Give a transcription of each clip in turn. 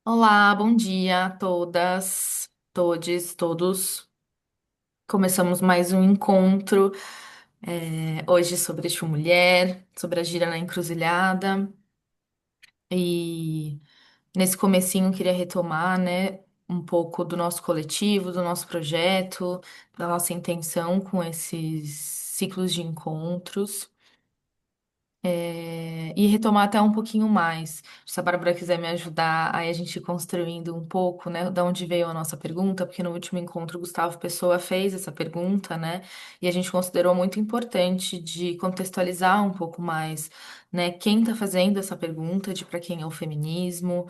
Olá, bom dia a todas, todes, todos. Começamos mais um encontro, hoje sobre esta mulher, sobre a gira na encruzilhada. E nesse comecinho eu queria retomar, né, um pouco do nosso coletivo, do nosso projeto, da nossa intenção com esses ciclos de encontros. E retomar até um pouquinho mais. Se a Bárbara quiser me ajudar, aí a gente ir construindo um pouco, né, da onde veio a nossa pergunta, porque no último encontro o Gustavo Pessoa fez essa pergunta, né, e a gente considerou muito importante de contextualizar um pouco mais, né, quem está fazendo essa pergunta, de para quem é o feminismo,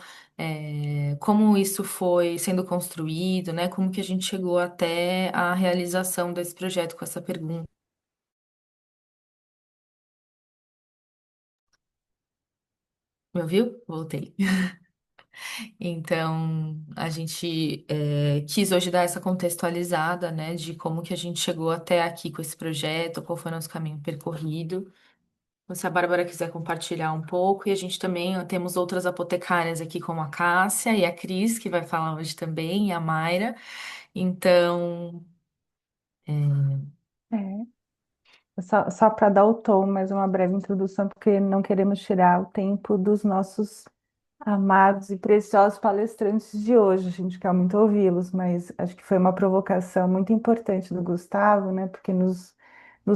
como isso foi sendo construído, né, como que a gente chegou até a realização desse projeto com essa pergunta. Me ouviu? Voltei. Então, a gente quis hoje dar essa contextualizada, né, de como que a gente chegou até aqui com esse projeto, qual foi o nosso caminho percorrido. Então, se a Bárbara quiser compartilhar um pouco, e a gente também temos outras apotecárias aqui, como a Cássia e a Cris, que vai falar hoje também, e a Mayra. Então, Só para dar o tom, mas uma breve introdução, porque não queremos tirar o tempo dos nossos amados e preciosos palestrantes de hoje. A gente quer muito ouvi-los, mas acho que foi uma provocação muito importante do Gustavo, né? Porque nos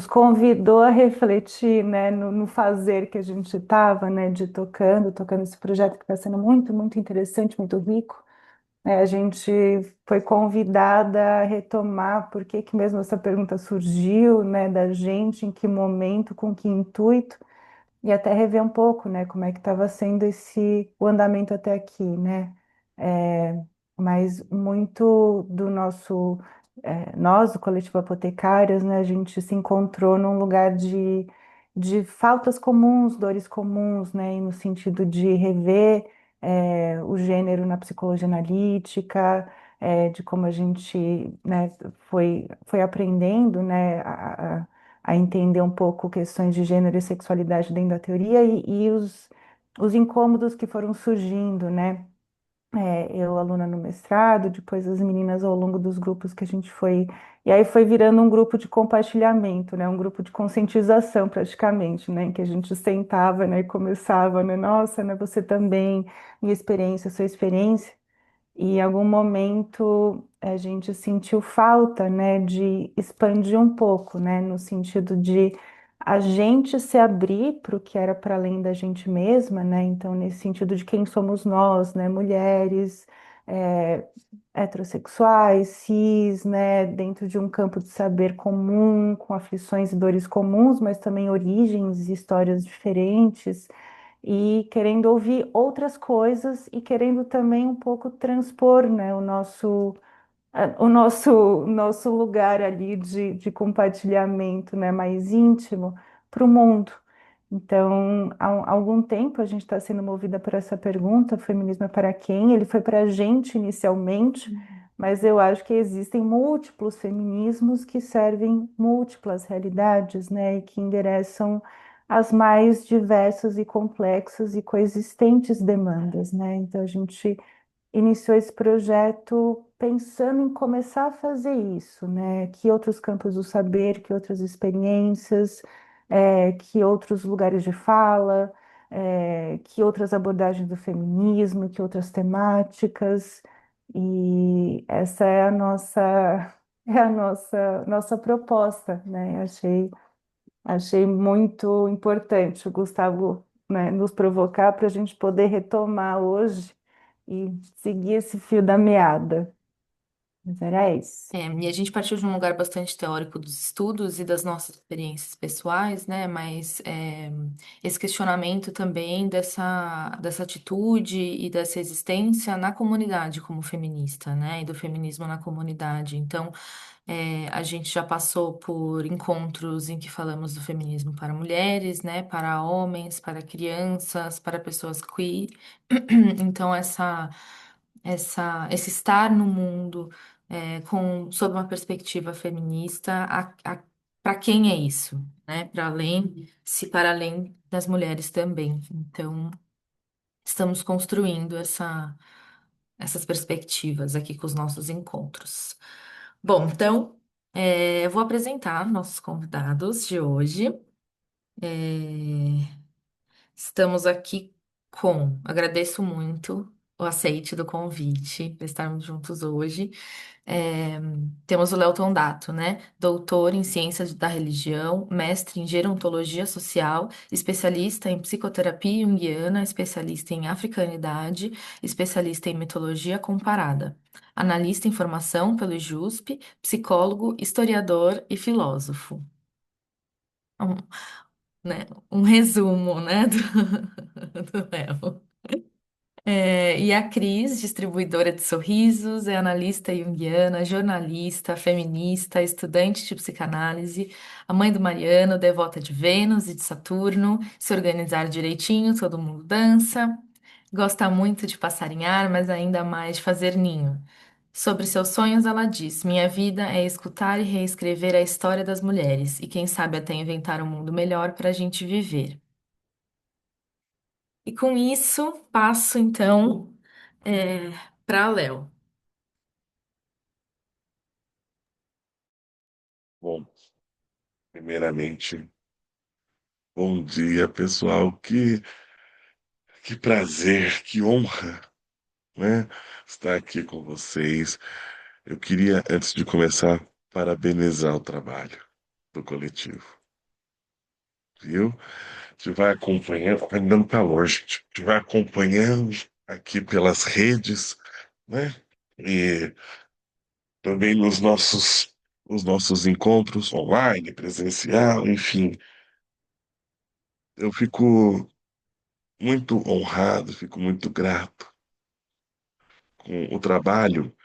convidou a refletir, né, no fazer que a gente estava, né, de tocando esse projeto que está sendo muito, muito interessante, muito rico. A gente foi convidada a retomar por que que mesmo essa pergunta surgiu, né, da gente, em que momento, com que intuito, e até rever um pouco, né, como é que estava sendo o andamento até aqui, né? É, mas muito do nós, do Coletivo Apotecárias, né, a gente se encontrou num lugar de faltas comuns, dores comuns, né, e no sentido de rever o gênero na psicologia analítica, de como a gente, né, foi aprendendo, né, a entender um pouco questões de gênero e sexualidade dentro da teoria e os incômodos que foram surgindo, né? Eu, aluna no mestrado, depois as meninas ao longo dos grupos que a gente foi. E aí foi virando um grupo de compartilhamento, né? Um grupo de conscientização, praticamente, né? Em que a gente sentava, né? E começava, né? Nossa, né? Você também, minha experiência, sua experiência. E em algum momento a gente sentiu falta, né, de expandir um pouco, né, no sentido de a gente se abrir para o que era para além da gente mesma, né, então nesse sentido de quem somos nós, né, mulheres, é, heterossexuais, cis, né, dentro de um campo de saber comum, com aflições e dores comuns, mas também origens e histórias diferentes e querendo ouvir outras coisas e querendo também um pouco transpor, né, o nosso lugar ali de compartilhamento, né, mais íntimo para o mundo. Então, há algum tempo a gente está sendo movida por essa pergunta, o feminismo é para quem? Ele foi para a gente inicialmente, mas eu acho que existem múltiplos feminismos que servem múltiplas realidades, né, e que endereçam as mais diversas e complexas e coexistentes demandas, né? Então, a gente iniciou esse projeto pensando em começar a fazer isso, né? Que outros campos do saber, que outras experiências, que outros lugares de fala, que outras abordagens do feminismo, que outras temáticas. E essa é a nossa nossa proposta, né? Achei muito importante o Gustavo, né, nos provocar para a gente poder retomar hoje e seguir esse fio da meada. Mas era isso. E a gente partiu de um lugar bastante teórico dos estudos e das nossas experiências pessoais, né? Mas esse questionamento também dessa atitude e dessa existência na comunidade como feminista, né? E do feminismo na comunidade. Então, a gente já passou por encontros em que falamos do feminismo para mulheres, né? Para homens, para crianças, para pessoas queer. Então, esse estar no mundo sob uma perspectiva feminista, para quem é isso, né? Para além, se para além das mulheres também. Então, estamos construindo essas perspectivas aqui com os nossos encontros. Bom, então, eu vou apresentar nossos convidados de hoje. É, Estamos aqui agradeço muito o aceite do convite para estarmos juntos hoje. É, Temos o Léo Tondato, né? Doutor em Ciências da Religião, mestre em Gerontologia Social, especialista em psicoterapia junguiana, especialista em africanidade, especialista em mitologia comparada, analista em formação pelo IJUSP, psicólogo, historiador e filósofo. Um, um resumo, né, do Léo. E a Cris, distribuidora de sorrisos, é analista junguiana, jornalista, feminista, estudante de psicanálise, a mãe do Mariano, devota de Vênus e de Saturno, se organizar direitinho, todo mundo dança, gosta muito de passarinhar, mas ainda mais de fazer ninho. Sobre seus sonhos, ela diz: Minha vida é escutar e reescrever a história das mulheres, e quem sabe até inventar um mundo melhor para a gente viver. E com isso, passo então para Léo. Bom, primeiramente, bom dia, pessoal. Que prazer, que honra, né? Estar aqui com vocês. Eu queria, antes de começar, parabenizar o trabalho do coletivo, viu? A gente vai acompanhando, tá me dando calor, gente. A gente vai acompanhando aqui pelas redes, né? E também os nossos encontros online, presencial, enfim. Eu fico muito honrado, fico muito grato com o trabalho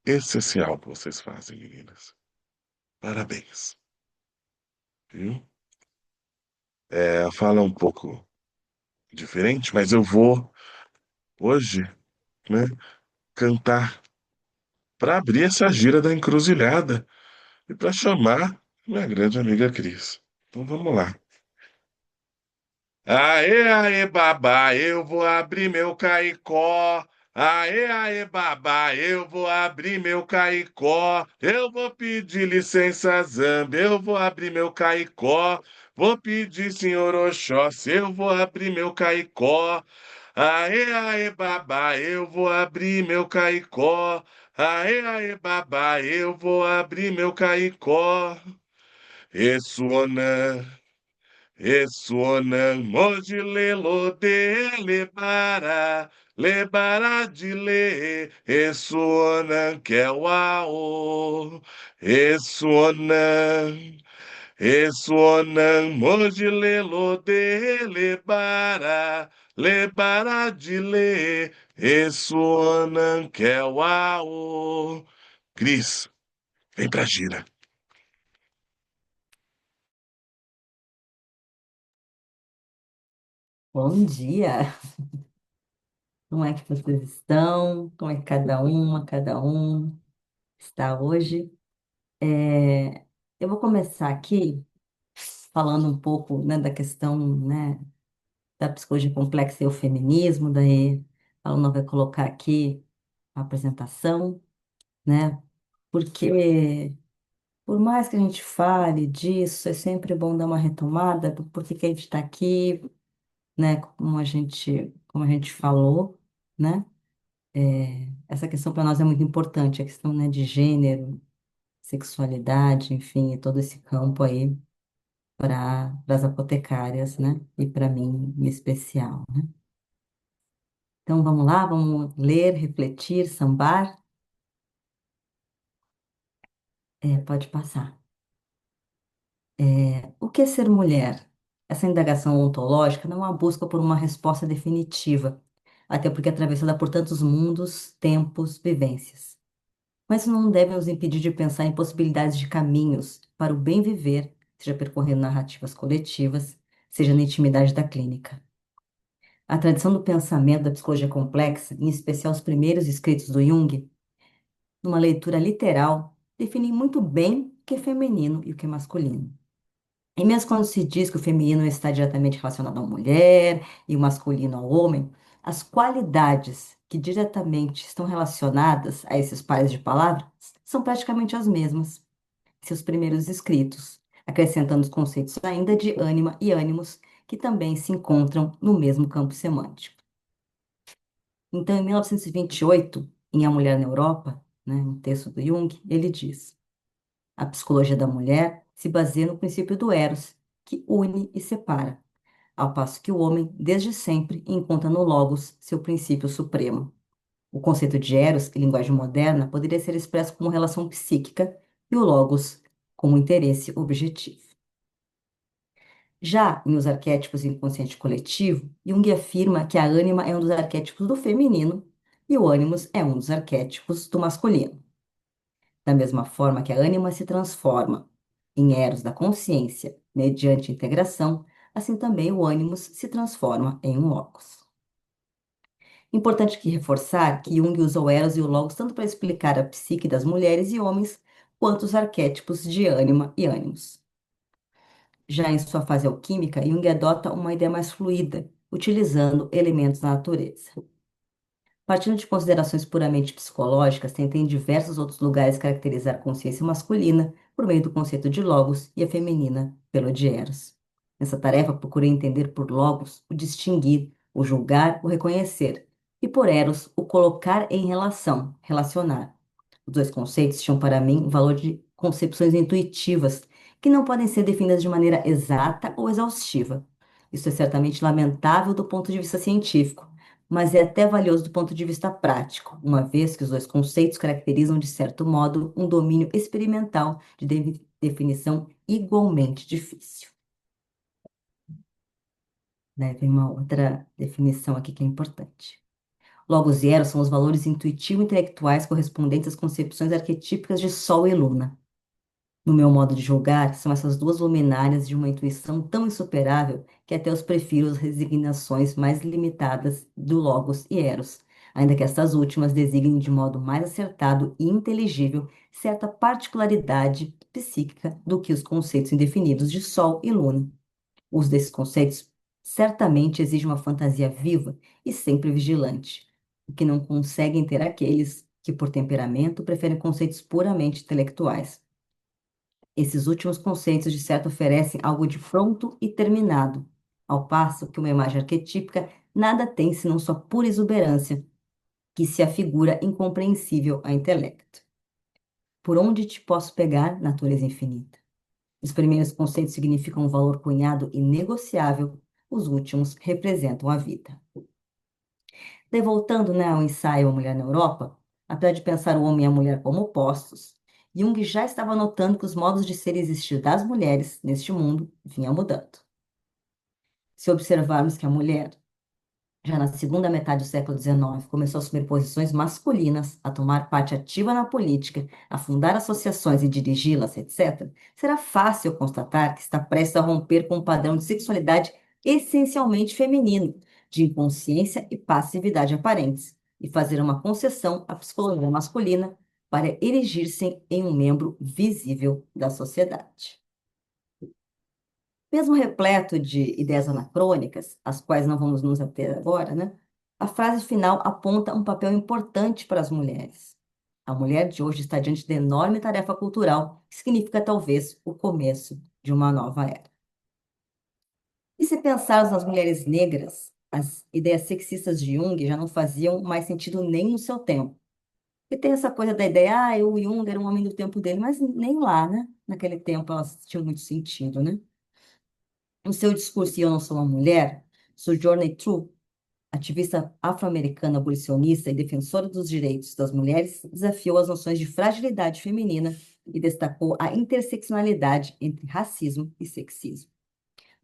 essencial que vocês fazem, meninas. Parabéns, viu? A fala é um pouco diferente, mas eu vou hoje, né, cantar para abrir essa gira da encruzilhada e para chamar minha grande amiga Cris. Então vamos lá. Aê, aê, babá, eu vou abrir meu caicó. Aê, aê, babá, eu vou abrir meu caicó. Eu vou pedir licença, Zambi, eu vou abrir meu caicó. Vou pedir, senhor Oxóssi, eu vou abrir meu caicó. Aê, aê, babá, eu vou abrir meu caicó. Aê, aê, babá, eu vou abrir meu caicó. Isso, Essuonan moji lelo de lebara, lebara de le, essuonan kewao, essuonan, essuonan moji lelo de lebara, lebara de le, essuonan kewao. Cris, vem pra gira. Bom dia! Como é que vocês estão? Como é que cada um está hoje? É, eu vou começar aqui falando um pouco, né, da questão, né, da psicologia complexa e o feminismo, daí a Aluna vai colocar aqui a apresentação, né, porque por mais que a gente fale disso, é sempre bom dar uma retomada do porquê que a gente está aqui, né, como a gente falou, né? Essa questão para nós é muito importante, a questão, né, de gênero, sexualidade, enfim, e todo esse campo aí para as apotecárias, né? E para mim em especial, né? Então vamos lá, vamos ler, refletir, sambar. Pode passar. O que é ser mulher? Essa indagação ontológica não é uma busca por uma resposta definitiva, até porque é atravessada por tantos mundos, tempos, vivências. Mas isso não deve nos impedir de pensar em possibilidades de caminhos para o bem viver, seja percorrendo narrativas coletivas, seja na intimidade da clínica. A tradição do pensamento da psicologia complexa, em especial os primeiros escritos do Jung, numa leitura literal, definem muito bem o que é feminino e o que é masculino. E mesmo quando se diz que o feminino está diretamente relacionado à mulher e o masculino ao homem, as qualidades que diretamente estão relacionadas a esses pares de palavras são praticamente as mesmas, seus primeiros escritos, acrescentando os conceitos ainda de ânima e ânimos, que também se encontram no mesmo campo semântico. Então, em 1928, em A Mulher na Europa, né, um texto do Jung, ele diz: a psicologia da mulher se baseia no princípio do eros, que une e separa, ao passo que o homem, desde sempre, encontra no logos seu princípio supremo. O conceito de eros, em linguagem moderna, poderia ser expresso como relação psíquica e o logos como interesse objetivo. Já em Os Arquétipos do Inconsciente Coletivo, Jung afirma que a ânima é um dos arquétipos do feminino e o ânimos é um dos arquétipos do masculino. Da mesma forma que a ânima se transforma em eros da consciência mediante integração, assim também o ânimos se transforma em um logos. Importante que reforçar que Jung usa o eros e o logos tanto para explicar a psique das mulheres e homens, quanto os arquétipos de ânima e ânimos. Já em sua fase alquímica, Jung adota uma ideia mais fluida, utilizando elementos da natureza. Partindo de considerações puramente psicológicas, tenta em diversos outros lugares caracterizar a consciência masculina por meio do conceito de logos e a feminina pelo de eros. Nessa tarefa, procurei entender por logos o distinguir, o julgar, o reconhecer, e por eros o colocar em relação, relacionar. Os dois conceitos tinham para mim o valor de concepções intuitivas, que não podem ser definidas de maneira exata ou exaustiva. Isso é certamente lamentável do ponto de vista científico, mas é até valioso do ponto de vista prático, uma vez que os dois conceitos caracterizam, de certo modo, um domínio experimental de definição igualmente difícil. Né? Tem uma outra definição aqui que é importante. Logos e eros são os valores intuitivo-intelectuais correspondentes às concepções arquetípicas de Sol e Luna. No meu modo de julgar, são essas duas luminárias de uma intuição tão insuperável que até os prefiro as resignações mais limitadas do Logos e Eros, ainda que estas últimas designem de modo mais acertado e inteligível certa particularidade psíquica do que os conceitos indefinidos de Sol e Luna. O uso desses conceitos certamente exige uma fantasia viva e sempre vigilante, o que não conseguem ter aqueles que, por temperamento, preferem conceitos puramente intelectuais. Esses últimos conceitos, de certo, oferecem algo de pronto e terminado, ao passo que uma imagem arquetípica nada tem senão sua pura exuberância, que se afigura incompreensível a intelecto. Por onde te posso pegar, natureza infinita? Os primeiros conceitos significam um valor cunhado inegociável, os últimos representam a vida. Daí, voltando, né, ao ensaio A Mulher na Europa, apesar de pensar o homem e a mulher como opostos, Jung já estava notando que os modos de ser e existir das mulheres neste mundo vinham mudando. Se observarmos que a mulher, já na segunda metade do século XIX, começou a assumir posições masculinas, a tomar parte ativa na política, a fundar associações e dirigi-las, etc., será fácil constatar que está prestes a romper com um padrão de sexualidade essencialmente feminino, de inconsciência e passividade aparentes, e fazer uma concessão à psicologia masculina para erigir-se em um membro visível da sociedade. Mesmo repleto de ideias anacrônicas, às quais não vamos nos ater agora, né? A frase final aponta um papel importante para as mulheres. A mulher de hoje está diante de enorme tarefa cultural, que significa talvez o começo de uma nova era. E se pensarmos nas mulheres negras, as ideias sexistas de Jung já não faziam mais sentido nem no seu tempo. E tem essa coisa da ideia, o Jung era um homem do tempo dele, mas nem lá, né? Naquele tempo elas tinham muito sentido, né? No seu discurso Eu Não Sou uma Mulher, Sojourner Truth, ativista afro-americana abolicionista e defensora dos direitos das mulheres, desafiou as noções de fragilidade feminina e destacou a interseccionalidade entre racismo e sexismo.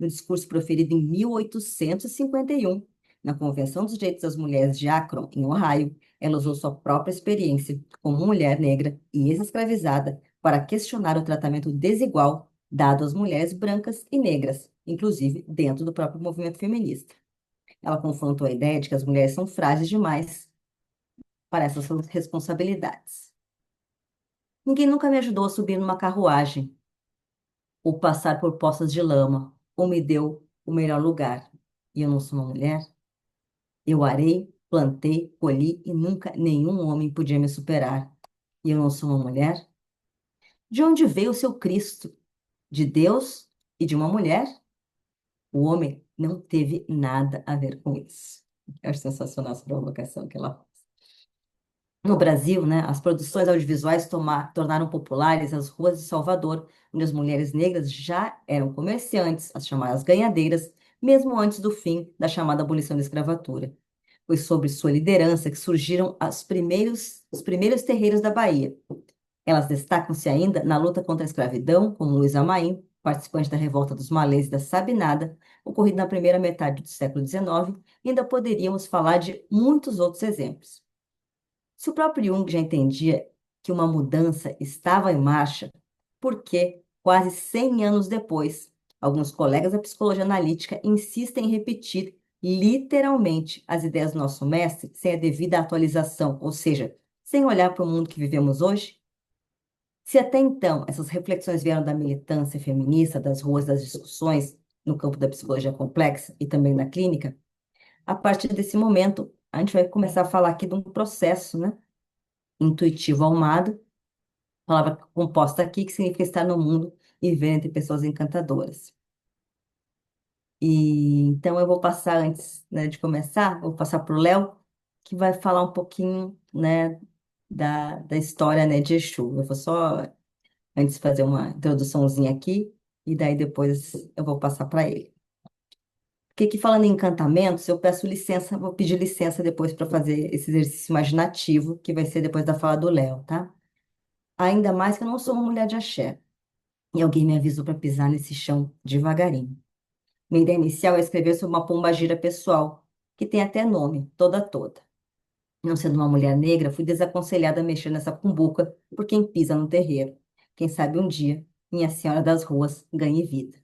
No discurso proferido em 1851, na Convenção dos Direitos das Mulheres de Akron, em Ohio, ela usou sua própria experiência como mulher negra e ex-escravizada para questionar o tratamento desigual dado às mulheres brancas e negras, inclusive dentro do próprio movimento feminista. Ela confrontou a ideia de que as mulheres são frágeis demais para essas responsabilidades. Ninguém nunca me ajudou a subir numa carruagem ou passar por poças de lama, ou me deu o melhor lugar. E eu não sou uma mulher? Eu arei plantei, colhi e nunca nenhum homem podia me superar. E eu não sou uma mulher? De onde veio o seu Cristo? De Deus e de uma mulher? O homem não teve nada a ver com isso. Eu acho sensacional essa provocação que ela faz. No Brasil, né, as produções audiovisuais tornaram populares as ruas de Salvador, onde as mulheres negras já eram comerciantes, as chamadas ganhadeiras, mesmo antes do fim da chamada abolição da escravatura. Foi sobre sua liderança que surgiram os primeiros terreiros da Bahia. Elas destacam-se ainda na luta contra a escravidão, como Luísa Maim, participante da Revolta dos Malês e da Sabinada, ocorrida na primeira metade do século XIX, e ainda poderíamos falar de muitos outros exemplos. Se o próprio Jung já entendia que uma mudança estava em marcha, por que, quase 100 anos depois, alguns colegas da psicologia analítica insistem em repetir literalmente as ideias do nosso mestre sem a devida atualização, ou seja, sem olhar para o mundo que vivemos hoje? Se até então essas reflexões vieram da militância feminista, das ruas das discussões, no campo da psicologia complexa e também na clínica, a partir desse momento, a gente vai começar a falar aqui de um processo, né? Intuitivo almado, palavra composta aqui que significa estar no mundo e viver entre pessoas encantadoras. E então eu vou passar antes, né, de começar, vou passar para o Léo, que vai falar um pouquinho, né, da história, né, de Exu. Eu vou só antes fazer uma introduçãozinha aqui e daí depois eu vou passar para ele. Porque aqui falando em encantamentos, eu peço licença, vou pedir licença depois para fazer esse exercício imaginativo, que vai ser depois da fala do Léo, tá? Ainda mais que eu não sou uma mulher de axé. E alguém me avisou para pisar nesse chão devagarinho. Minha ideia inicial é escrever sobre uma pombagira pessoal, que tem até nome, Toda Toda. Não sendo uma mulher negra, fui desaconselhada a mexer nessa cumbuca por quem pisa no terreiro. Quem sabe um dia, Minha Senhora das Ruas ganhe vida.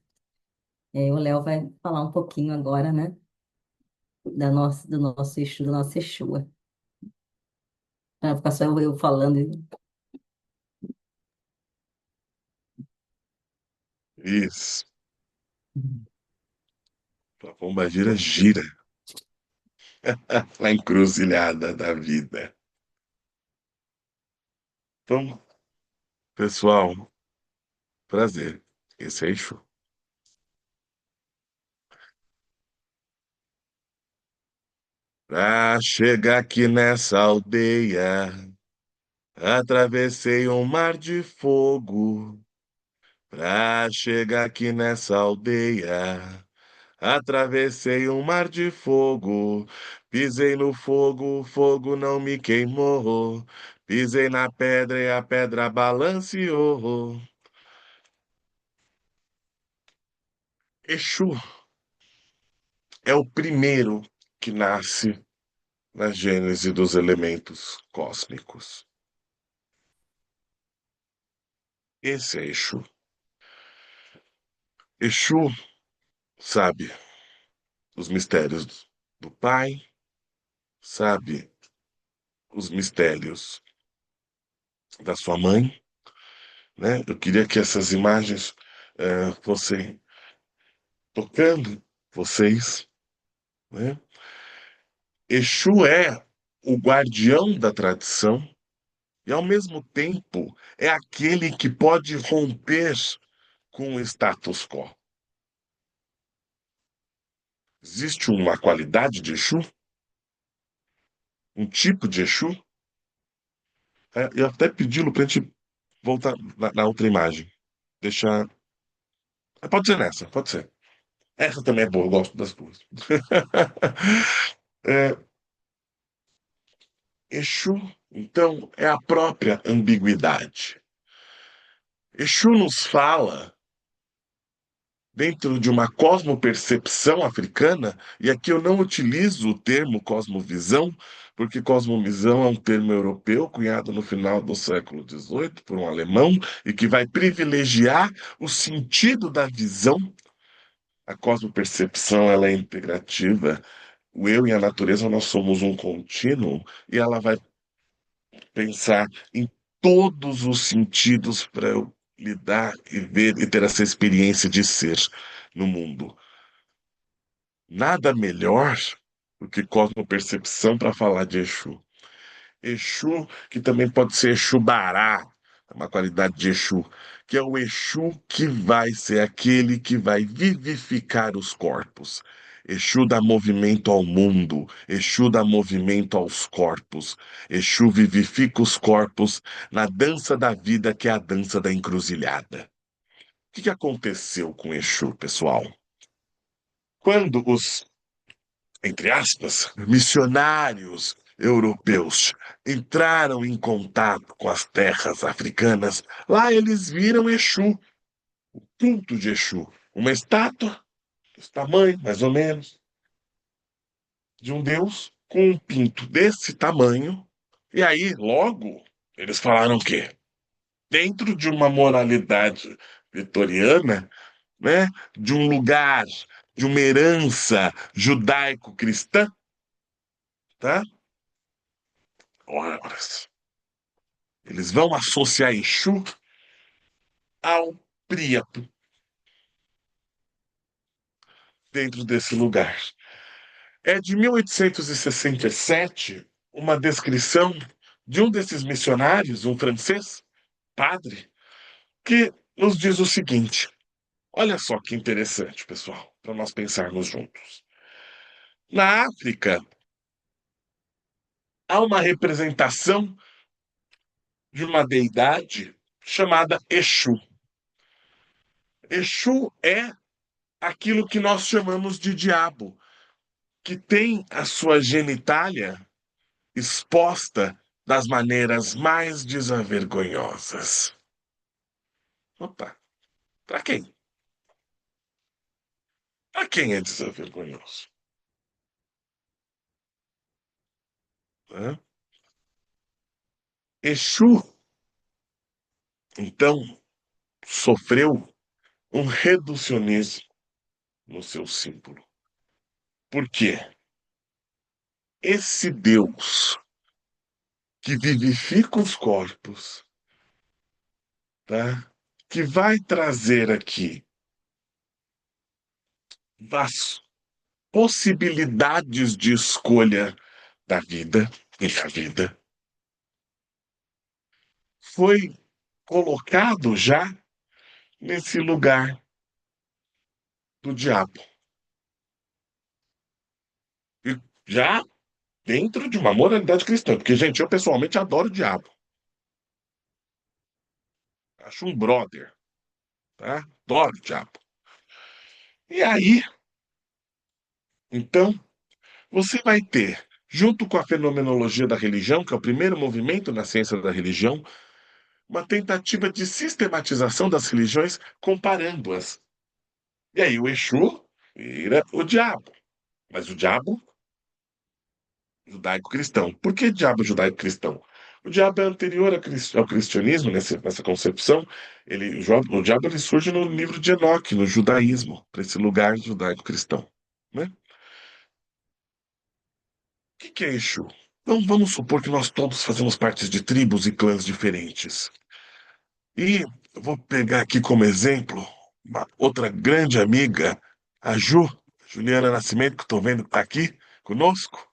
E aí o Léo vai falar um pouquinho agora, né, do nosso Exu, da nossa Exua. Para não ficar só eu falando. Isso. A pombagira gira na encruzilhada da vida. Então, pessoal, prazer. Esse é Exu. Pra chegar aqui nessa aldeia, atravessei um mar de fogo. Pra chegar aqui nessa aldeia, atravessei um mar de fogo. Pisei no fogo, o fogo não me queimou. Pisei na pedra e a pedra balanceou. Exu é o primeiro que nasce na gênese dos elementos cósmicos. Esse é Exu. Exu sabe os mistérios do Pai, sabe os mistérios da sua mãe, né? Eu queria que essas imagens fossem tocando vocês, né? Exu é o guardião da tradição e, ao mesmo tempo, é aquele que pode romper com o status quo. Existe uma qualidade de Exu? Um tipo de Exu? Eu até pedi-lo para a gente voltar na outra imagem. Deixar. Pode ser nessa, pode ser. Essa também é boa, eu gosto das duas. É, Exu, então, é a própria ambiguidade. Exu nos fala dentro de uma cosmopercepção africana, e aqui eu não utilizo o termo cosmovisão, porque cosmovisão é um termo europeu cunhado no final do século XVIII por um alemão e que vai privilegiar o sentido da visão. A cosmopercepção ela é integrativa. O eu e a natureza nós somos um contínuo e ela vai pensar em todos os sentidos para eu lidar e ver e ter essa experiência de ser no mundo. Nada melhor do que cosmopercepção para falar de Exu. Exu, que também pode ser Exu Bará, é uma qualidade de Exu, que é o Exu que vai ser aquele que vai vivificar os corpos. Exu dá movimento ao mundo, Exu dá movimento aos corpos. Exu vivifica os corpos na dança da vida, que é a dança da encruzilhada. O que aconteceu com Exu, pessoal? Quando os, entre aspas, missionários europeus entraram em contato com as terras africanas, lá eles viram Exu, o culto de Exu, uma estátua desse tamanho, mais ou menos, de um deus com um pinto desse tamanho. E aí, logo, eles falaram o quê? Dentro de uma moralidade vitoriana, né, de um lugar, de uma herança judaico-cristã, tá? Ora, eles vão associar Exu ao Príapo dentro desse lugar. É de 1867 uma descrição de um desses missionários, um francês, padre, que nos diz o seguinte: olha só que interessante, pessoal, para nós pensarmos juntos. Na África, há uma representação de uma deidade chamada Exu. Exu é aquilo que nós chamamos de diabo, que tem a sua genitália exposta das maneiras mais desavergonhosas. Opa, para quem? Para quem é desavergonhoso? Hã? Exu, então, sofreu um reducionismo no seu símbolo. Por quê? Esse Deus que vivifica os corpos, tá? Que vai trazer aqui as possibilidades de escolha da vida e da vida, foi colocado já nesse lugar do diabo. E já dentro de uma moralidade cristã. Porque, gente, eu pessoalmente adoro o diabo. Acho um brother, tá? Adoro o diabo. E aí, então, você vai ter, junto com a fenomenologia da religião, que é o primeiro movimento na ciência da religião, uma tentativa de sistematização das religiões comparando-as. E aí o Exu vira o diabo. Mas o diabo judaico-cristão. Por que diabo judaico-cristão? O diabo é anterior ao cristianismo, nessa concepção. O diabo ele surge no livro de Enoque, no judaísmo, para esse lugar judaico-cristão. Né? O que é Exu? Então vamos supor que nós todos fazemos parte de tribos e clãs diferentes. E eu vou pegar aqui como exemplo uma outra grande amiga, a Juliana Nascimento, que estou vendo que está aqui conosco.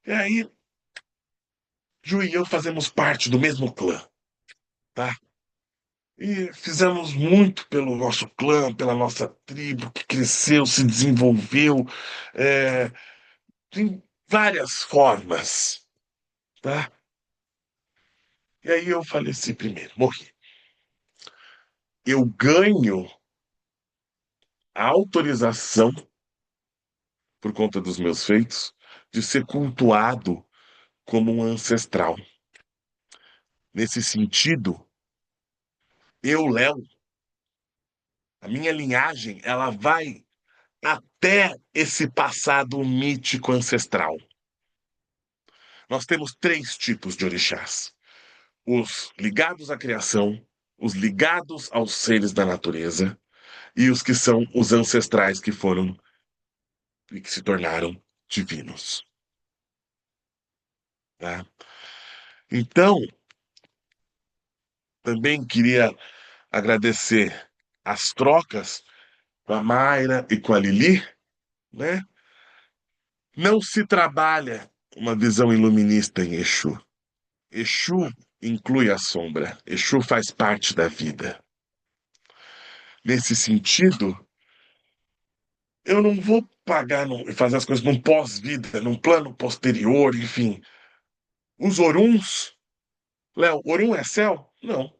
E aí, Ju e eu fazemos parte do mesmo clã, tá? E fizemos muito pelo nosso clã, pela nossa tribo, que cresceu, se desenvolveu, é, em várias formas, tá? E aí eu faleci primeiro, morri. Eu ganho a autorização, por conta dos meus feitos, de ser cultuado como um ancestral. Nesse sentido, eu, Léo, a minha linhagem, ela vai até esse passado mítico ancestral. Nós temos três tipos de orixás: os ligados à criação, os ligados aos seres da natureza e os que são os ancestrais que foram e que se tornaram divinos. Tá? Então, também queria agradecer as trocas com a Mayra e com a Lili, né? Não se trabalha uma visão iluminista em Exu. Exu inclui a sombra. Exu faz parte da vida. Nesse sentido, eu não vou pagar e fazer as coisas num pós-vida, num plano posterior, enfim. Os Oruns, Léo, Orum é céu? Não.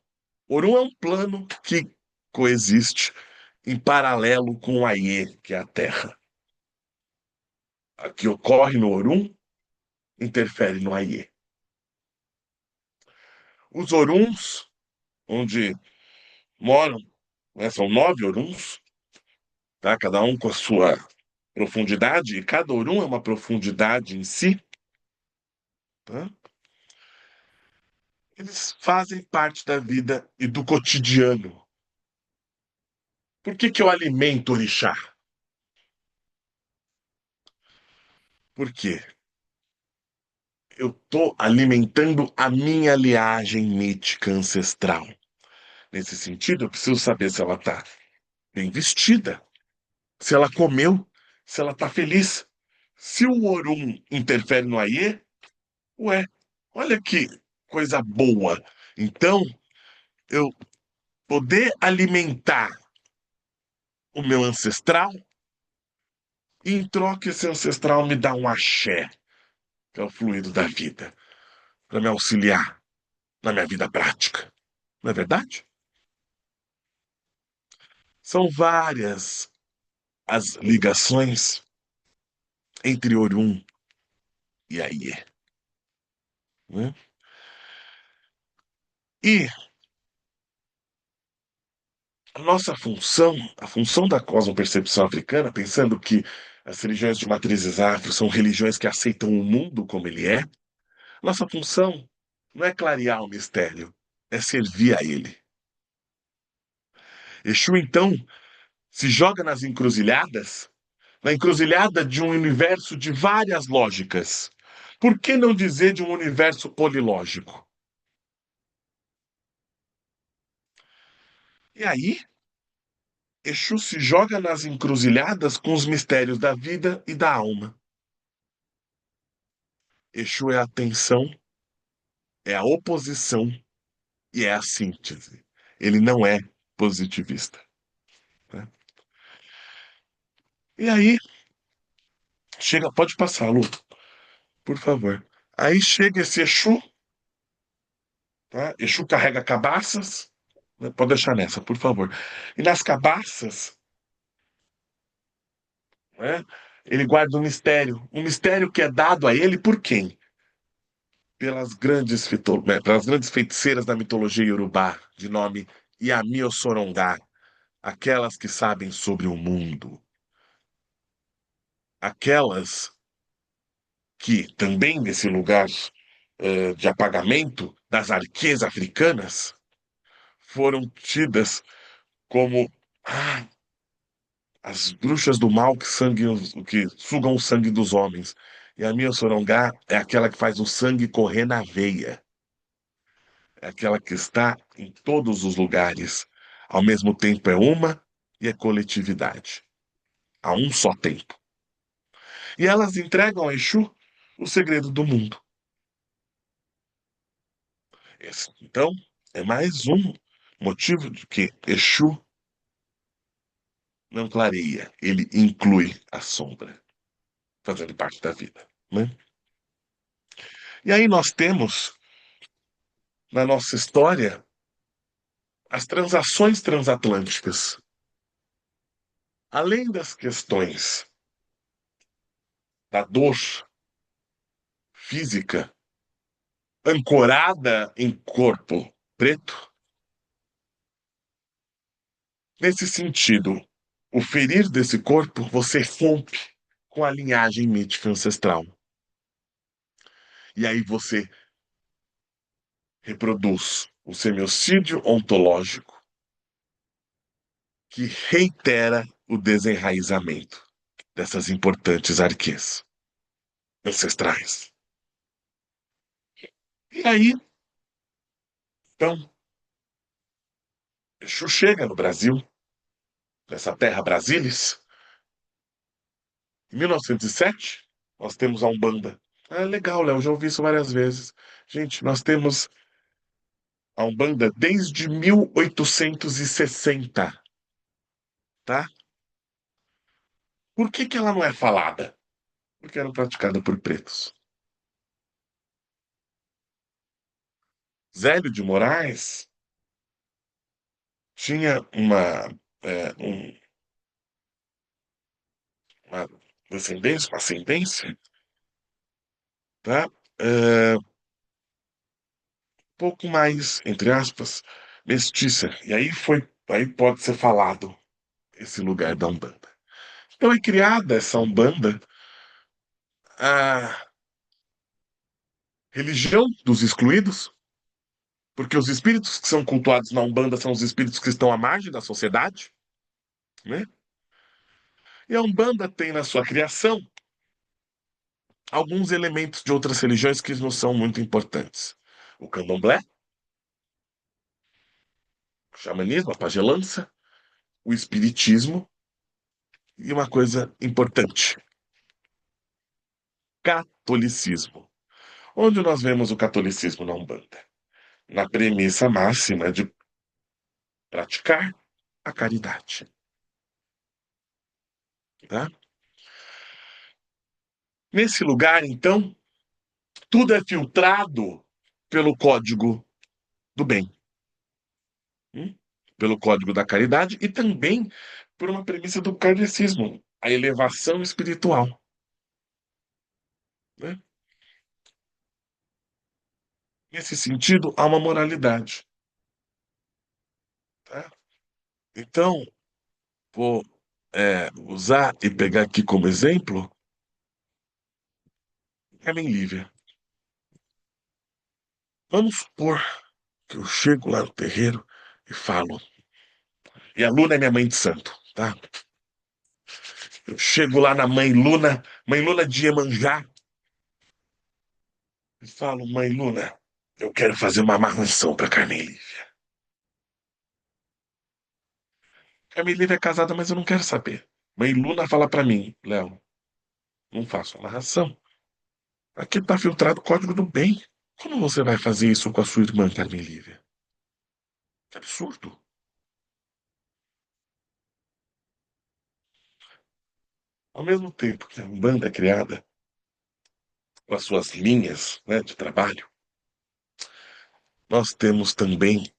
Orum é um plano que coexiste em paralelo com o Aie, que é a Terra. O que ocorre no Orum interfere no Aie. Os Oruns, onde moram, né, são 9 Oruns, tá? Cada um com a sua profundidade, e cada Orum é uma profundidade em si, tá? Eles fazem parte da vida e do cotidiano. Por que que eu alimento o orixá? Por quê? Eu estou alimentando a minha linhagem mítica ancestral. Nesse sentido, eu preciso saber se ela está bem vestida, se ela comeu, se ela está feliz. Se o Orum interfere no Aie, ué, olha que coisa boa. Então, eu poder alimentar o meu ancestral, e em troca esse ancestral me dá um axé, que é o fluido da vida, para me auxiliar na minha vida prática. Não é verdade? São várias as ligações entre Orum e Aie, né? E a nossa função, a função da cosmopercepção africana, pensando que as religiões de matrizes afro são religiões que aceitam o mundo como ele é, nossa função não é clarear o mistério, é servir a ele. Exu, então, se joga nas encruzilhadas, na encruzilhada de um universo de várias lógicas. Por que não dizer de um universo polilógico? E aí, Exu se joga nas encruzilhadas com os mistérios da vida e da alma. Exu é a tensão, é a oposição e é a síntese. Ele não é positivista, né? E aí, chega, pode passar, Lu, por favor. Aí chega esse Exu, tá? Exu carrega cabaças, né? Pode deixar nessa, por favor. E nas cabaças, né, ele guarda um mistério que é dado a ele por quem? Pelas grandes feiticeiras da mitologia iorubá, de nome Yami Osorongá, aquelas que sabem sobre o mundo, aquelas que também nesse lugar de apagamento das arquês africanas foram tidas como as bruxas do mal que sugam o sangue dos homens. E a minha Sorongá é aquela que faz o sangue correr na veia. É aquela que está em todos os lugares. Ao mesmo tempo é uma e é coletividade. A um só tempo. E elas entregam a Exu o segredo do mundo. Então, é mais um motivo de que Exu não clareia, ele inclui a sombra, fazendo parte da vida, né? E aí nós temos, na nossa história, as transações transatlânticas. Além das questões da dor física, ancorada em corpo preto, nesse sentido, o ferir desse corpo, você rompe com a linhagem mítica ancestral. E aí você reproduz o semiocídio ontológico que reitera o desenraizamento dessas importantes arquês ancestrais. E aí, então, Exu chega no Brasil, nessa terra Brasilis, em 1907, Nós temos a Umbanda. Ah, legal, Léo, já ouvi isso várias vezes. Gente, nós temos a Umbanda desde 1860, tá? Por que que ela não é falada? Porque era praticada por pretos. Zélio de Moraes tinha uma descendência, uma ascendência, tá? Pouco mais, entre aspas, mestiça. E aí pode ser falado esse lugar da Umbanda. Então é criada essa Umbanda, a religião dos excluídos, porque os espíritos que são cultuados na Umbanda são os espíritos que estão à margem da sociedade, né? E a Umbanda tem na sua criação alguns elementos de outras religiões que não são muito importantes. O candomblé, o xamanismo, a pagelança, o espiritismo e uma coisa importante, catolicismo. Onde nós vemos o catolicismo na Umbanda? Na premissa máxima de praticar a caridade, tá? Nesse lugar, então, tudo é filtrado pelo código do bem, hum? Pelo código da caridade e também por uma premissa do kardecismo, a elevação espiritual, né? Nesse sentido, há uma moralidade, tá? Então, vou usar e pegar aqui como exemplo Carmen Lívia. Vamos supor que eu chego lá no terreiro e falo, e a Luna é minha mãe de santo, tá? Eu chego lá na mãe Luna de Iemanjá, e falo, mãe Luna, eu quero fazer uma amarração para Carmen Lívia. Carmen Lívia é casada, mas eu não quero saber. Mãe Luna fala para mim, Léo, não faço amarração. Aqui tá filtrado o código do bem. Como você vai fazer isso com a sua irmã, Carmen Lívia? Que absurdo. Ao mesmo tempo que a Umbanda é criada com as suas linhas, né, de trabalho, nós temos também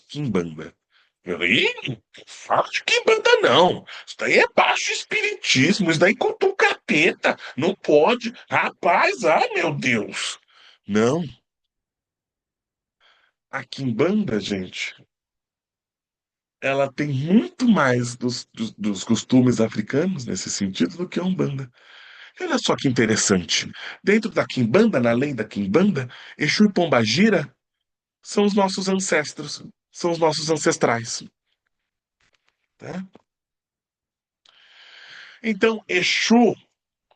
Quimbanda. Ih, não fala de Quimbanda, não. Isso daí é baixo espiritismo, isso daí conta um capeta. Não pode. Rapaz, ai meu Deus. Não. A Quimbanda, gente, ela tem muito mais dos costumes africanos nesse sentido do que a Umbanda. Olha só que interessante. Dentro da Quimbanda, na lei da Quimbanda, Exu e Pombagira são os nossos ancestros, são os nossos ancestrais. Tá? Então, Exu,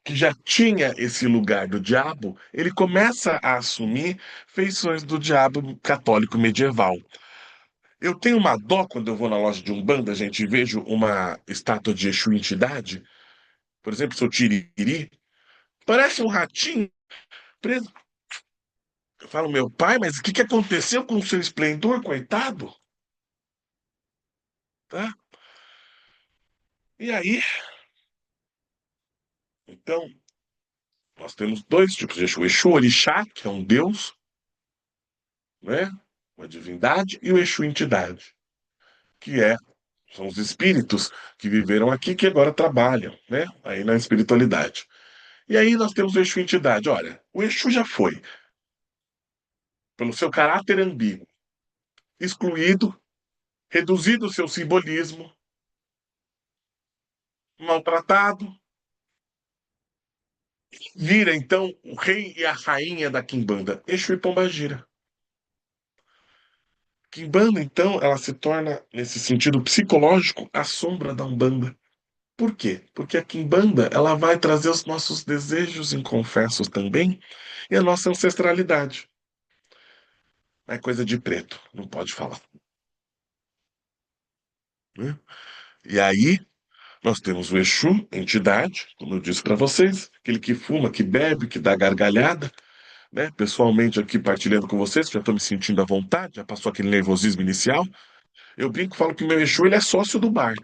que já tinha esse lugar do diabo, ele começa a assumir feições do diabo católico medieval. Eu tenho uma dó quando eu vou na loja de Umbanda, gente, e vejo uma estátua de Exu entidade, por exemplo, seu Tiriri, parece um ratinho preso. Eu falo, meu pai, mas o que que aconteceu com o seu esplendor, coitado? Tá? E aí, então, nós temos dois tipos de Exu. O Exu Orixá, que é um deus, né? Uma divindade, e o Exu entidade, que são os espíritos que viveram aqui que agora trabalham, né? Aí na espiritualidade. E aí nós temos o Exu entidade. Olha, o Exu já foi, pelo seu caráter ambíguo, excluído, reduzido o seu simbolismo, maltratado, vira então o rei e a rainha da Quimbanda, Exu e Pombagira. Quimbanda, então, ela se torna, nesse sentido psicológico, a sombra da Umbanda. Por quê? Porque a Quimbanda, ela vai trazer os nossos desejos inconfessos também e a nossa ancestralidade. É coisa de preto, não pode falar, né? E aí, Nós temos o Exu, entidade, como eu disse para vocês, aquele que fuma, que bebe, que dá gargalhada, né? Pessoalmente aqui partilhando com vocês, já estou me sentindo à vontade, já passou aquele nervosismo inicial. Eu brinco e falo que o meu Exu ele é sócio do bar,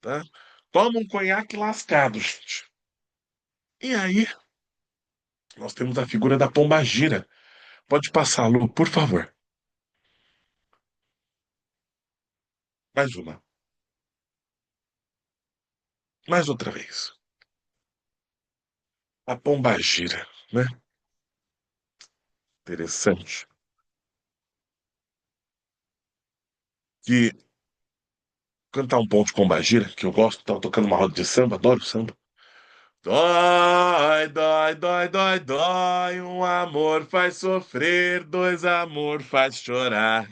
tá? Toma um conhaque lascado, gente. E aí, nós temos a figura da pombagira. Pode passar, Lu, por favor. Mais uma. Mais outra vez. A pombagira, né? Interessante. Que cantar um ponto de pombagira, que eu gosto, tava tocando uma roda de samba, adoro samba. Dói, dói, dói, dói, dói, um amor faz sofrer, dois amor faz chorar.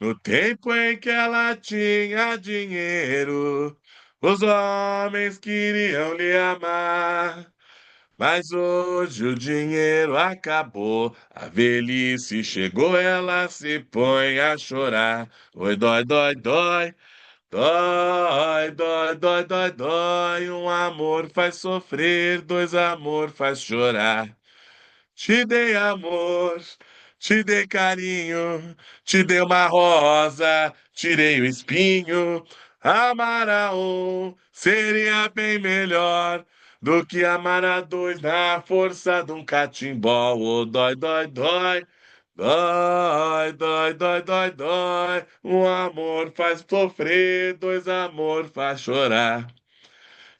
No tempo em que ela tinha dinheiro, os homens queriam lhe amar. Mas hoje o dinheiro acabou, a velhice chegou, ela se põe a chorar. Oi, dói, dói, dói. Dói, dói, dói, dói, dói. Um amor faz sofrer, dois amor faz chorar. Te dei amor, te dei carinho, te dei uma rosa, tirei o espinho. Amar a um seria bem melhor do que amar a dois na força de um catimbó. Oh, dói, dói, dói. Dói, dói, dói, dói, dói. Um amor faz sofrer, dois amor faz chorar.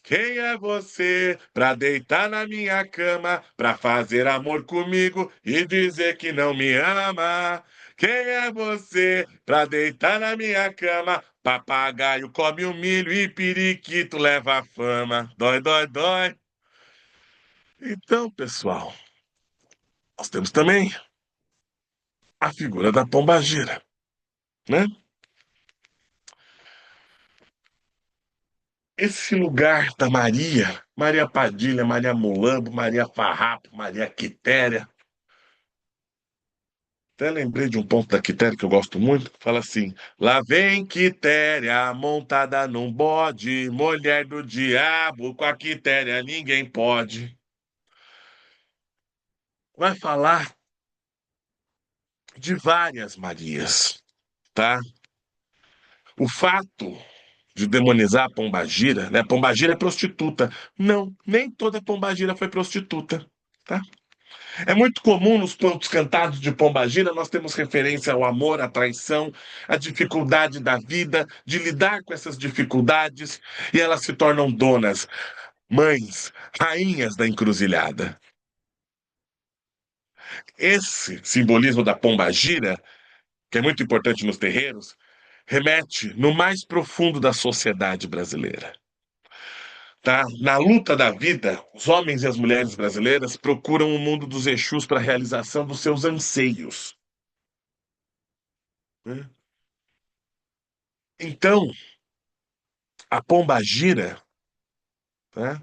Quem é você pra deitar na minha cama, pra fazer amor comigo e dizer que não me ama? Quem é você pra deitar na minha cama? Papagaio come o milho e periquito leva a fama. Dói, dói, dói. Então, pessoal, nós temos também a figura da pombagira, né? Esse lugar da Maria, Maria Padilha, Maria Mulambo, Maria Farrapo, Maria Quitéria. Até lembrei de um ponto da Quitéria que eu gosto muito. Fala assim: lá vem Quitéria montada num bode, mulher do diabo, com a Quitéria ninguém pode. Vai falar de várias Marias, tá? O fato de demonizar a pombagira, né? Pombagira é prostituta. Não, nem toda pombagira foi prostituta, tá? É muito comum nos pontos cantados de Pombagira nós temos referência ao amor, à traição, à dificuldade da vida, de lidar com essas dificuldades, e elas se tornam donas, mães, rainhas da encruzilhada. Esse simbolismo da pombagira, que é muito importante nos terreiros, remete no mais profundo da sociedade brasileira. Tá? Na luta da vida, os homens e as mulheres brasileiras procuram o mundo dos Exus para a realização dos seus anseios, né? Então, a pombagira, né,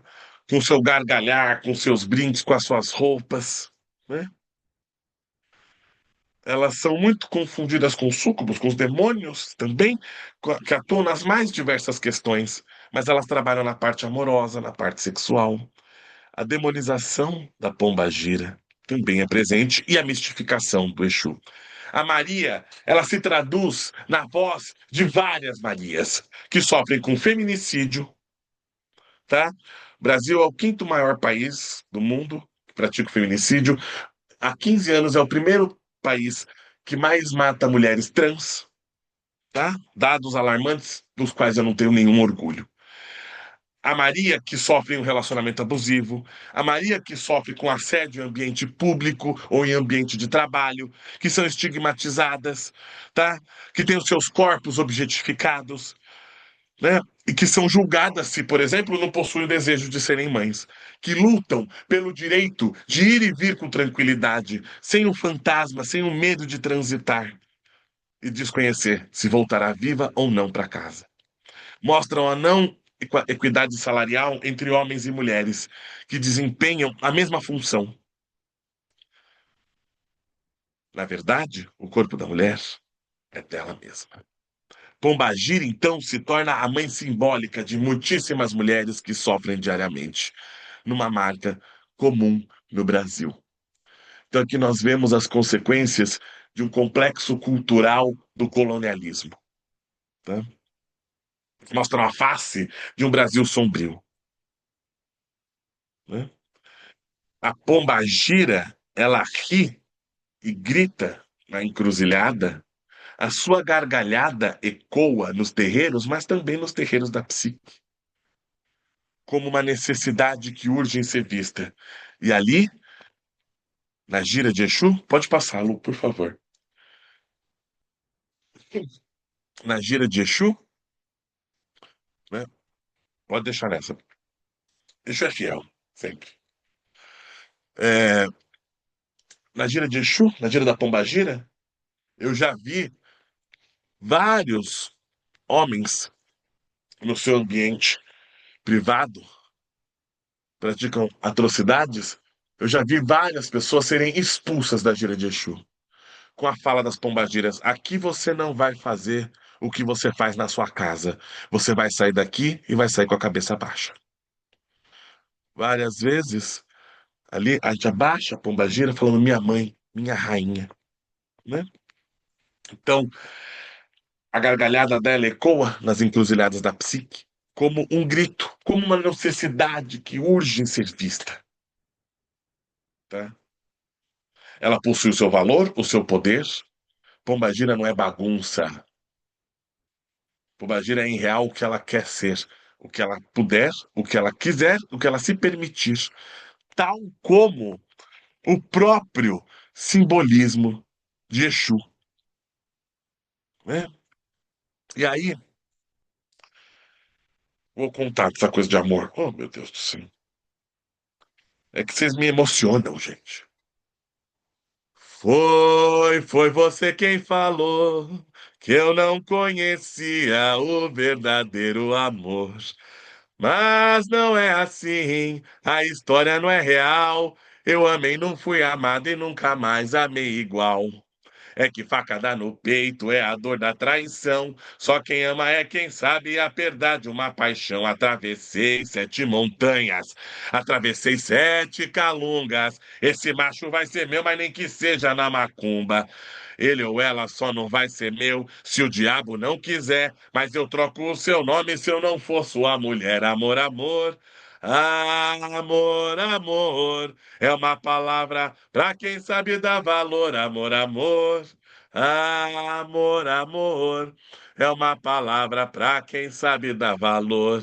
com seu gargalhar, com seus brindes, com as suas roupas, né, elas são muito confundidas com os súcubos, com os demônios também, que atuam nas mais diversas questões, mas elas trabalham na parte amorosa, na parte sexual. A demonização da pombagira também é presente e a mistificação do Exu. A Maria, ela se traduz na voz de várias Marias que sofrem com feminicídio, tá? O Brasil é o quinto maior país do mundo que pratica o feminicídio. Há 15 anos é o primeiro país que mais mata mulheres trans, tá? Dados alarmantes dos quais eu não tenho nenhum orgulho. A Maria que sofre em um relacionamento abusivo, a Maria que sofre com assédio em ambiente público ou em ambiente de trabalho, que são estigmatizadas, tá? Que têm os seus corpos objetificados, né? E que são julgadas se, por exemplo, não possuem o desejo de serem mães, que lutam pelo direito de ir e vir com tranquilidade, sem o fantasma, sem o medo de transitar e desconhecer se voltará viva ou não para casa. Mostram a não equidade salarial entre homens e mulheres que desempenham a mesma função. Na verdade, o corpo da mulher é dela mesma. Pombagira, então, se torna a mãe simbólica de muitíssimas mulheres que sofrem diariamente, numa marca comum no Brasil. Então, aqui nós vemos as consequências de um complexo cultural do colonialismo. Tá? Mostra uma face de um Brasil sombrio. Né? A pombagira, ela ri e grita na encruzilhada. A sua gargalhada ecoa nos terreiros, mas também nos terreiros da psique, como uma necessidade que urge em ser vista. E ali, na gira de Exu, pode passar, Lu, por favor. Na gira de Exu, né? Pode deixar nessa. Exu é fiel, sempre. É, na gira de Exu, na gira da Pombagira, eu já vi vários homens no seu ambiente privado praticam atrocidades. Eu já vi várias pessoas serem expulsas da gira de Exu com a fala das pombagiras: aqui você não vai fazer o que você faz na sua casa. Você vai sair daqui e vai sair com a cabeça baixa. Várias vezes, ali, a gente abaixa a pombagira falando minha mãe, minha rainha, né? Então, a gargalhada dela ecoa nas encruzilhadas da psique como um grito, como uma necessidade que urge em ser vista, tá? Ela possui o seu valor, o seu poder. Pombagira não é bagunça. Pombagira é, em real, o que ela quer ser, o que ela puder, o que ela quiser, o que ela se permitir, tal como o próprio simbolismo de Exu, né? E aí, vou contar essa coisa de amor. Oh, meu Deus do céu. É que vocês me emocionam, gente. Foi você quem falou que eu não conhecia o verdadeiro amor. Mas não é assim, a história não é real. Eu amei, não fui amado e nunca mais amei igual. É que facada no peito é a dor da traição. Só quem ama é quem sabe a verdade, uma paixão. Atravessei 7 montanhas, atravessei 7 calungas. Esse macho vai ser meu, mas nem que seja na macumba. Ele ou ela só não vai ser meu se o diabo não quiser. Mas eu troco o seu nome se eu não for sua mulher. Amor, amor. Amor, amor, é uma palavra pra quem sabe dar valor. Amor, amor, amor, amor, é uma palavra pra quem sabe dar valor.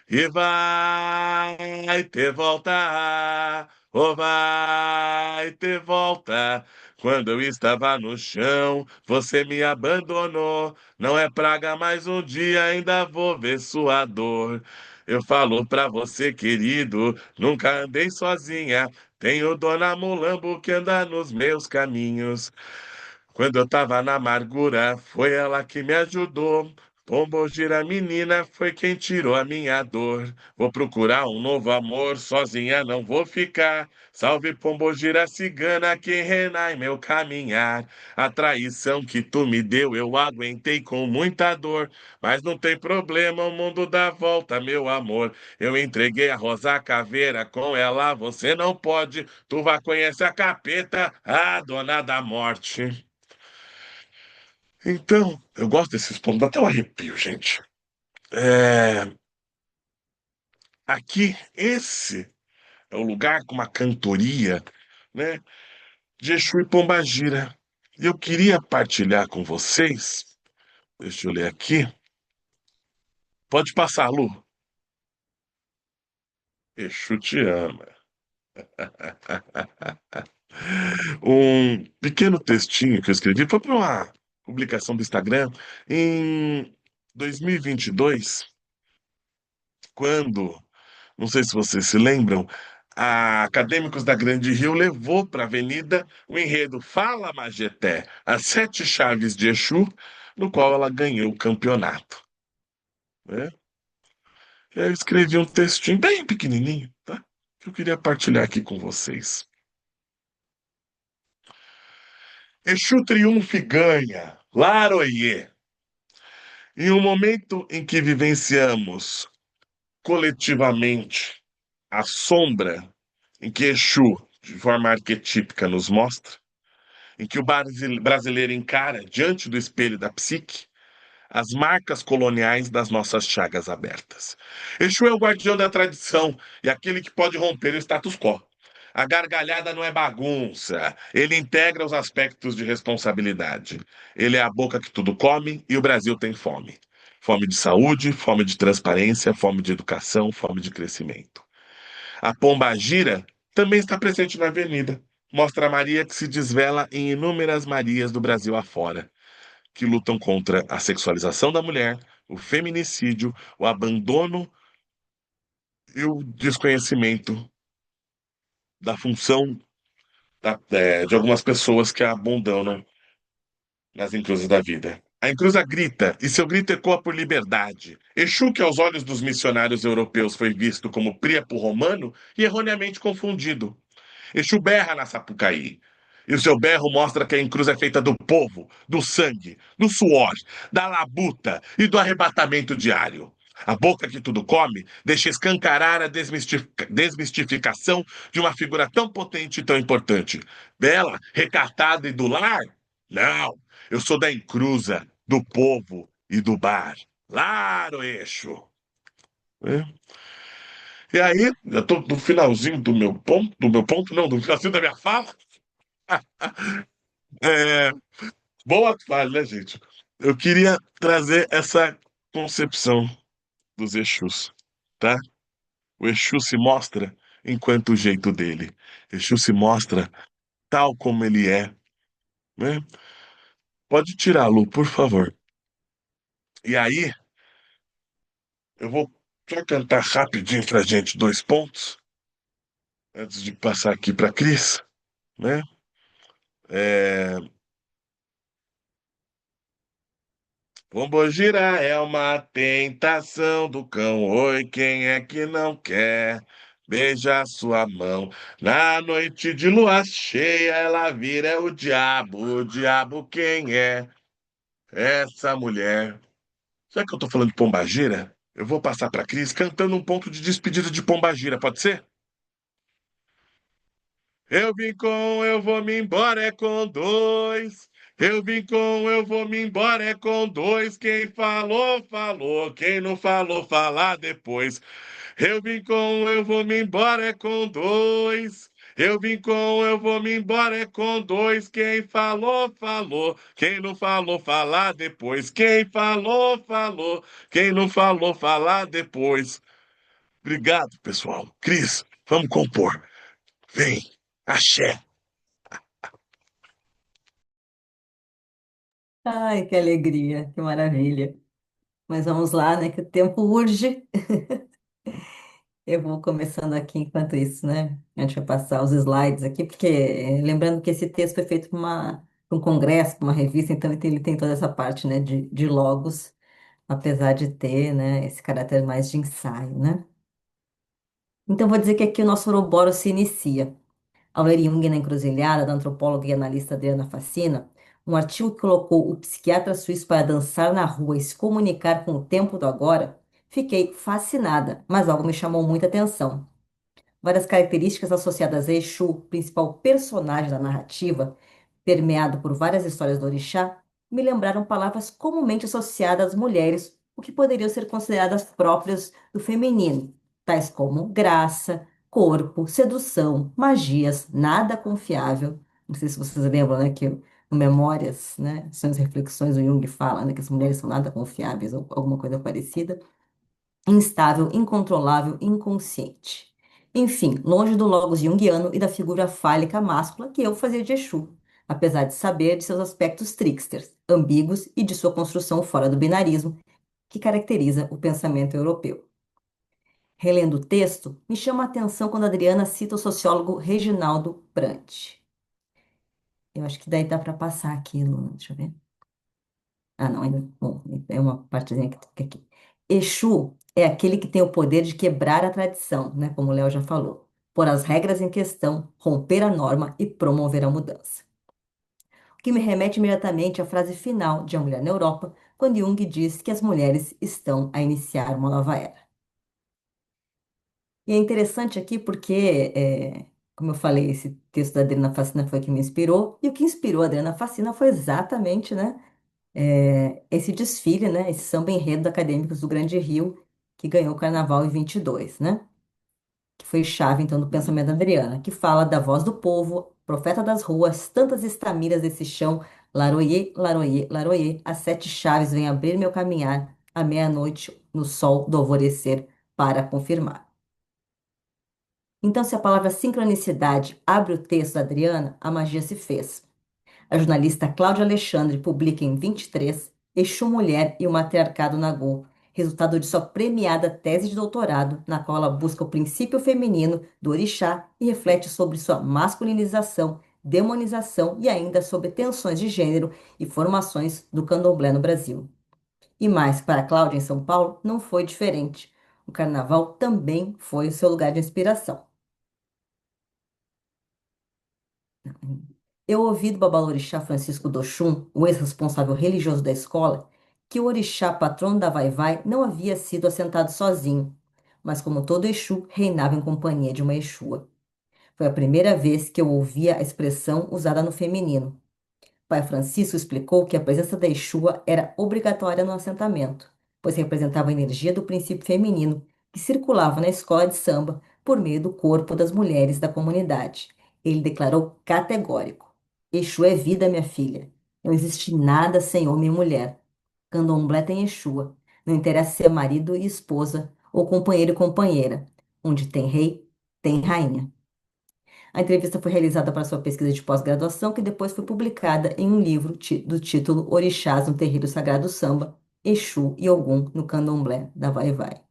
E vai ter volta, ou vai ter volta. Quando eu estava no chão, você me abandonou. Não é praga, mas um dia ainda vou ver sua dor. Eu falo pra você, querido, nunca andei sozinha. Tenho Dona Mulambo que anda nos meus caminhos. Quando eu tava na amargura, foi ela que me ajudou. Pombogira, menina, foi quem tirou a minha dor. Vou procurar um novo amor, sozinha não vou ficar. Salve Pombogira cigana, que reina em meu caminhar. A traição que tu me deu, eu aguentei com muita dor. Mas não tem problema, o mundo dá volta, meu amor. Eu entreguei a Rosa Caveira, com ela você não pode. Tu vai conhecer a capeta, a dona da morte. Então, eu gosto desses pontos, dá até um arrepio, gente. É, aqui, esse é o lugar com uma cantoria, né, de Exu e Pombagira. E eu queria partilhar com vocês, deixa eu ler aqui. Pode passar, Lu. Exu te ama. Um pequeno textinho que eu escrevi foi para uma publicação do Instagram em 2022, quando, não sei se vocês se lembram, a Acadêmicos da Grande Rio levou para a Avenida o enredo Fala Majeté, as 7 chaves de Exu, no qual ela ganhou o campeonato, né? E aí eu escrevi um textinho bem pequenininho, tá? Que eu queria partilhar aqui com vocês. Exu triunfa e ganha, Laroie. Em um momento em que vivenciamos coletivamente a sombra em que Exu, de forma arquetípica, nos mostra, em que o brasileiro encara, diante do espelho da psique, as marcas coloniais das nossas chagas abertas. Exu é o guardião da tradição e aquele que pode romper o status quo. A gargalhada não é bagunça, ele integra os aspectos de responsabilidade. Ele é a boca que tudo come e o Brasil tem fome. Fome de saúde, fome de transparência, fome de educação, fome de crescimento. A pombagira também está presente na avenida. Mostra a Maria que se desvela em inúmeras Marias do Brasil afora, que lutam contra a sexualização da mulher, o feminicídio, o abandono e o desconhecimento da função de algumas pessoas que a abandonam nas encruzas da vida. A encruza grita, e seu grito ecoa por liberdade. Exu, que aos olhos dos missionários europeus foi visto como príapo romano e erroneamente confundido. Exu berra na Sapucaí. E o seu berro mostra que a encruz é feita do povo, do sangue, do suor, da labuta e do arrebatamento diário. A boca que tudo come deixa escancarar a desmistificação de uma figura tão potente e tão importante. Bela, recatada e do lar? Não, eu sou da encruza, do povo e do bar. Laro, eixo. É. E aí, eu tô no finalzinho do meu ponto, não, do finalzinho da minha fala. É, boa tarde, né, gente? Eu queria trazer essa concepção dos Exus, tá? O Exu se mostra enquanto o jeito dele. Exu se mostra tal como ele é, né? Pode tirar, Lu, por favor. E aí, eu vou só cantar rapidinho pra gente 2 pontos, antes de passar aqui pra Cris, né? É, Pombogira é uma tentação do cão. Oi, quem é que não quer? Beija sua mão. Na noite de lua cheia, ela vira o diabo. O diabo quem é? Essa mulher. Já que eu tô falando de Pombagira, eu vou passar pra Cris cantando um ponto de despedida de Pombagira, pode ser? Eu vim com, eu vou me embora, é com dois. Eu vim com, eu vou me embora, é com dois. Quem falou, falou. Quem não falou, falar depois. Eu vim com, eu vou me embora, é com dois. Eu vim com, eu vou me embora, é com dois. Quem falou, falou. Quem não falou, falar depois. Quem falou, falou. Quem não falou, falar depois. Obrigado, pessoal. Cris, vamos compor. Vem, axé. Ai, que alegria, que maravilha. Mas vamos lá, né? Que o tempo urge. Eu vou começando aqui enquanto isso, né? A gente vai passar os slides aqui, porque lembrando que esse texto foi feito para um congresso, para uma revista, então ele tem toda essa parte, né, de logos, apesar de ter, né, esse caráter mais de ensaio, né? Então, vou dizer que aqui o nosso Ouroboros se inicia. Ao ler Jung na Encruzilhada, da antropóloga e analista Adriana Facina, um artigo que colocou o psiquiatra suíço para dançar na rua e se comunicar com o tempo do agora, fiquei fascinada, mas algo me chamou muita atenção. Várias características associadas a Exu, principal personagem da narrativa, permeado por várias histórias do orixá, me lembraram palavras comumente associadas às mulheres, o que poderiam ser consideradas próprias do feminino, tais como graça, corpo, sedução, magias, nada confiável. Não sei se vocês lembram, né, que no Memórias, né, são as reflexões, o Jung fala, né, que as mulheres são nada confiáveis ou alguma coisa parecida instável, incontrolável, inconsciente. Enfim, longe do logos junguiano e da figura fálica máscula que eu fazia de Exu, apesar de saber de seus aspectos tricksters, ambíguos e de sua construção fora do binarismo, que caracteriza o pensamento europeu. Relendo o texto, me chama a atenção quando a Adriana cita o sociólogo Reginaldo Prant. Eu acho que daí dá para passar aqui, Luna, deixa eu ver. Ah, não, ainda. Bom, é uma partezinha que fica aqui. Exu é aquele que tem o poder de quebrar a tradição, né? Como o Léo já falou. Pôr as regras em questão, romper a norma e promover a mudança. O que me remete imediatamente à frase final de A Mulher na Europa, quando Jung diz que as mulheres estão a iniciar uma nova era. E é interessante aqui porque, como eu falei, esse texto da Adriana Facina foi que me inspirou, e o que inspirou a Adriana Facina foi exatamente, né, esse desfile, né, esse samba enredo Acadêmicos do Grande Rio, que ganhou o Carnaval em 22, né? Que foi chave, então, do pensamento da Adriana, que fala da voz do povo, profeta das ruas, tantas estamiras desse chão, laroie, laroie, laroie, as sete chaves vêm abrir meu caminhar, à meia-noite, no sol do alvorecer, para confirmar. Então, se a palavra sincronicidade abre o texto da Adriana, a magia se fez. A jornalista Cláudia Alexandre publica em 23 Exu Mulher e o Matriarcado Nagô, resultado de sua premiada tese de doutorado, na qual ela busca o princípio feminino do orixá e reflete sobre sua masculinização, demonização e ainda sobre tensões de gênero e formações do candomblé no Brasil. E mais, para Cláudia em São Paulo, não foi diferente. O carnaval também foi o seu lugar de inspiração. Eu ouvi do babalorixá Francisco d'Oxum, o ex-responsável religioso da escola, que o orixá patrono da Vai-Vai não havia sido assentado sozinho, mas como todo Exu, reinava em companhia de uma Exua. Foi a primeira vez que eu ouvia a expressão usada no feminino. Pai Francisco explicou que a presença da Exua era obrigatória no assentamento, pois representava a energia do princípio feminino que circulava na escola de samba por meio do corpo das mulheres da comunidade. Ele declarou categórico: Exu é vida, minha filha. Não existe nada sem homem e mulher. Candomblé tem Exua. Não interessa se é marido e esposa ou companheiro e companheira. Onde tem rei, tem rainha. A entrevista foi realizada para sua pesquisa de pós-graduação, que depois foi publicada em um livro do título Orixás no Terreiro Sagrado Samba, Exu e Ogum no Candomblé da Vai Vai.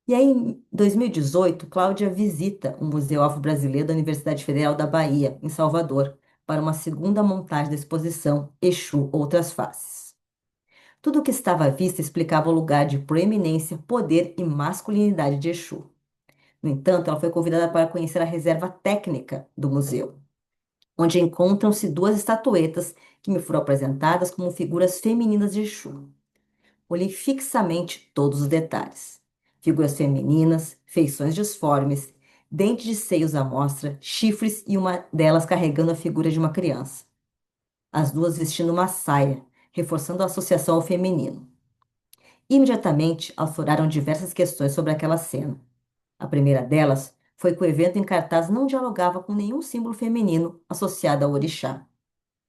E aí, em 2018, Cláudia visita o Museu Afro-Brasileiro da Universidade Federal da Bahia, em Salvador, para uma segunda montagem da exposição Exu Outras Faces. Tudo o que estava à vista explicava o lugar de proeminência, poder e masculinidade de Exu. No entanto, ela foi convidada para conhecer a reserva técnica do museu, onde encontram-se duas estatuetas que me foram apresentadas como figuras femininas de Exu. Olhei fixamente todos os detalhes. Figuras femininas, feições disformes, dentes de seios à mostra, chifres e uma delas carregando a figura de uma criança. As duas vestindo uma saia, reforçando a associação ao feminino. Imediatamente afloraram diversas questões sobre aquela cena. A primeira delas foi que o evento em cartaz não dialogava com nenhum símbolo feminino associado ao orixá.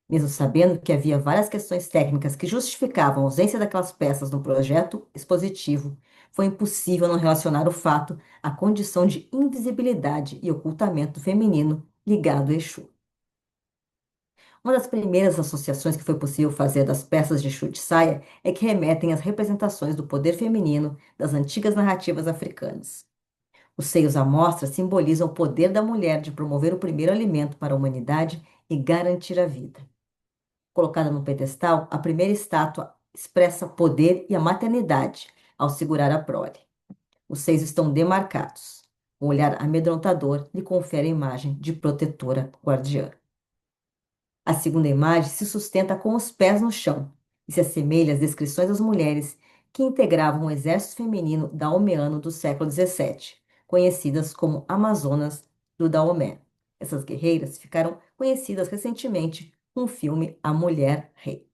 Mesmo sabendo que havia várias questões técnicas que justificavam a ausência daquelas peças no projeto expositivo, foi impossível não relacionar o fato à condição de invisibilidade e ocultamento feminino ligado a Exu. Uma das primeiras associações que foi possível fazer das peças de Exu de saia é que remetem às representações do poder feminino das antigas narrativas africanas. Os seios à mostra simbolizam o poder da mulher de promover o primeiro alimento para a humanidade e garantir a vida. Colocada no pedestal, a primeira estátua expressa o poder e a maternidade ao segurar a prole. Os seios estão demarcados. O olhar amedrontador lhe confere a imagem de protetora guardiã. A segunda imagem se sustenta com os pés no chão e se assemelha às descrições das mulheres que integravam o exército feminino daomeano do século XVII, conhecidas como Amazonas do Daomé. Essas guerreiras ficaram conhecidas recentemente com o filme A Mulher Rei.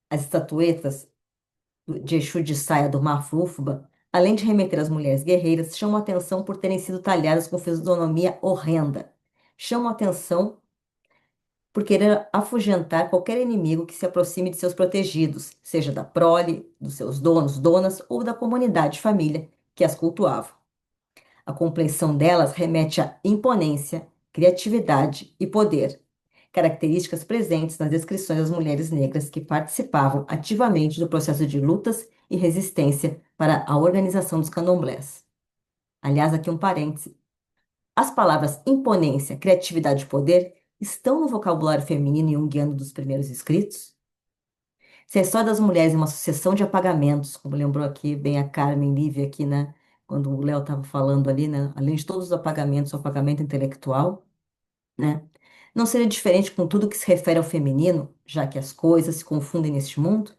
As estatuetas de Exu de saia do Mafufba, além de remeter às mulheres guerreiras, chamam a atenção por terem sido talhadas com fisionomia horrenda. Chamam a atenção por querer afugentar qualquer inimigo que se aproxime de seus protegidos, seja da prole, dos seus donos, donas ou da comunidade de família que as cultuava. A compleição delas remete à imponência, criatividade e poder, características presentes nas descrições das mulheres negras que participavam ativamente do processo de lutas e resistência para a organização dos candomblés. Aliás, aqui um parêntese. As palavras imponência, criatividade e poder estão no vocabulário feminino e junguiano dos primeiros escritos? Se a história das mulheres é uma sucessão de apagamentos, como lembrou aqui bem a Carmen Lívia aqui, né? Quando o Léo estava falando ali, né? Além de todos os apagamentos, o apagamento intelectual, né? Não seria diferente com tudo que se refere ao feminino, já que as coisas se confundem neste mundo?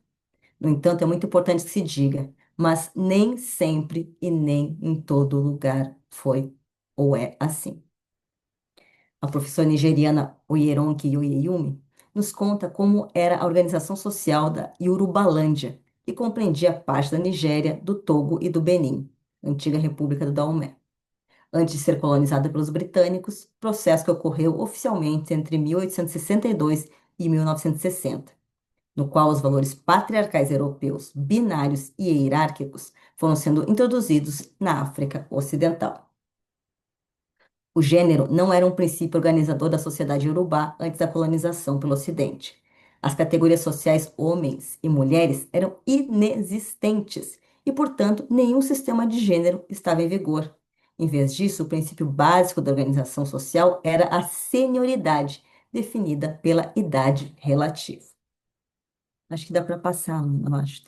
No entanto, é muito importante que se diga, mas nem sempre e nem em todo lugar foi ou é assim. A professora nigeriana Oyeronke Oyeyumi nos conta como era a organização social da Yorubalândia, que compreendia parte da Nigéria, do Togo e do Benin, antiga República do Dahomey, antes de ser colonizada pelos britânicos, processo que ocorreu oficialmente entre 1862 e 1960, no qual os valores patriarcais europeus, binários e hierárquicos foram sendo introduzidos na África Ocidental. O gênero não era um princípio organizador da sociedade iorubá antes da colonização pelo Ocidente. As categorias sociais homens e mulheres eram inexistentes e, portanto, nenhum sistema de gênero estava em vigor. Em vez disso, o princípio básico da organização social era a senioridade, definida pela idade relativa. Acho que dá para passar, eu acho.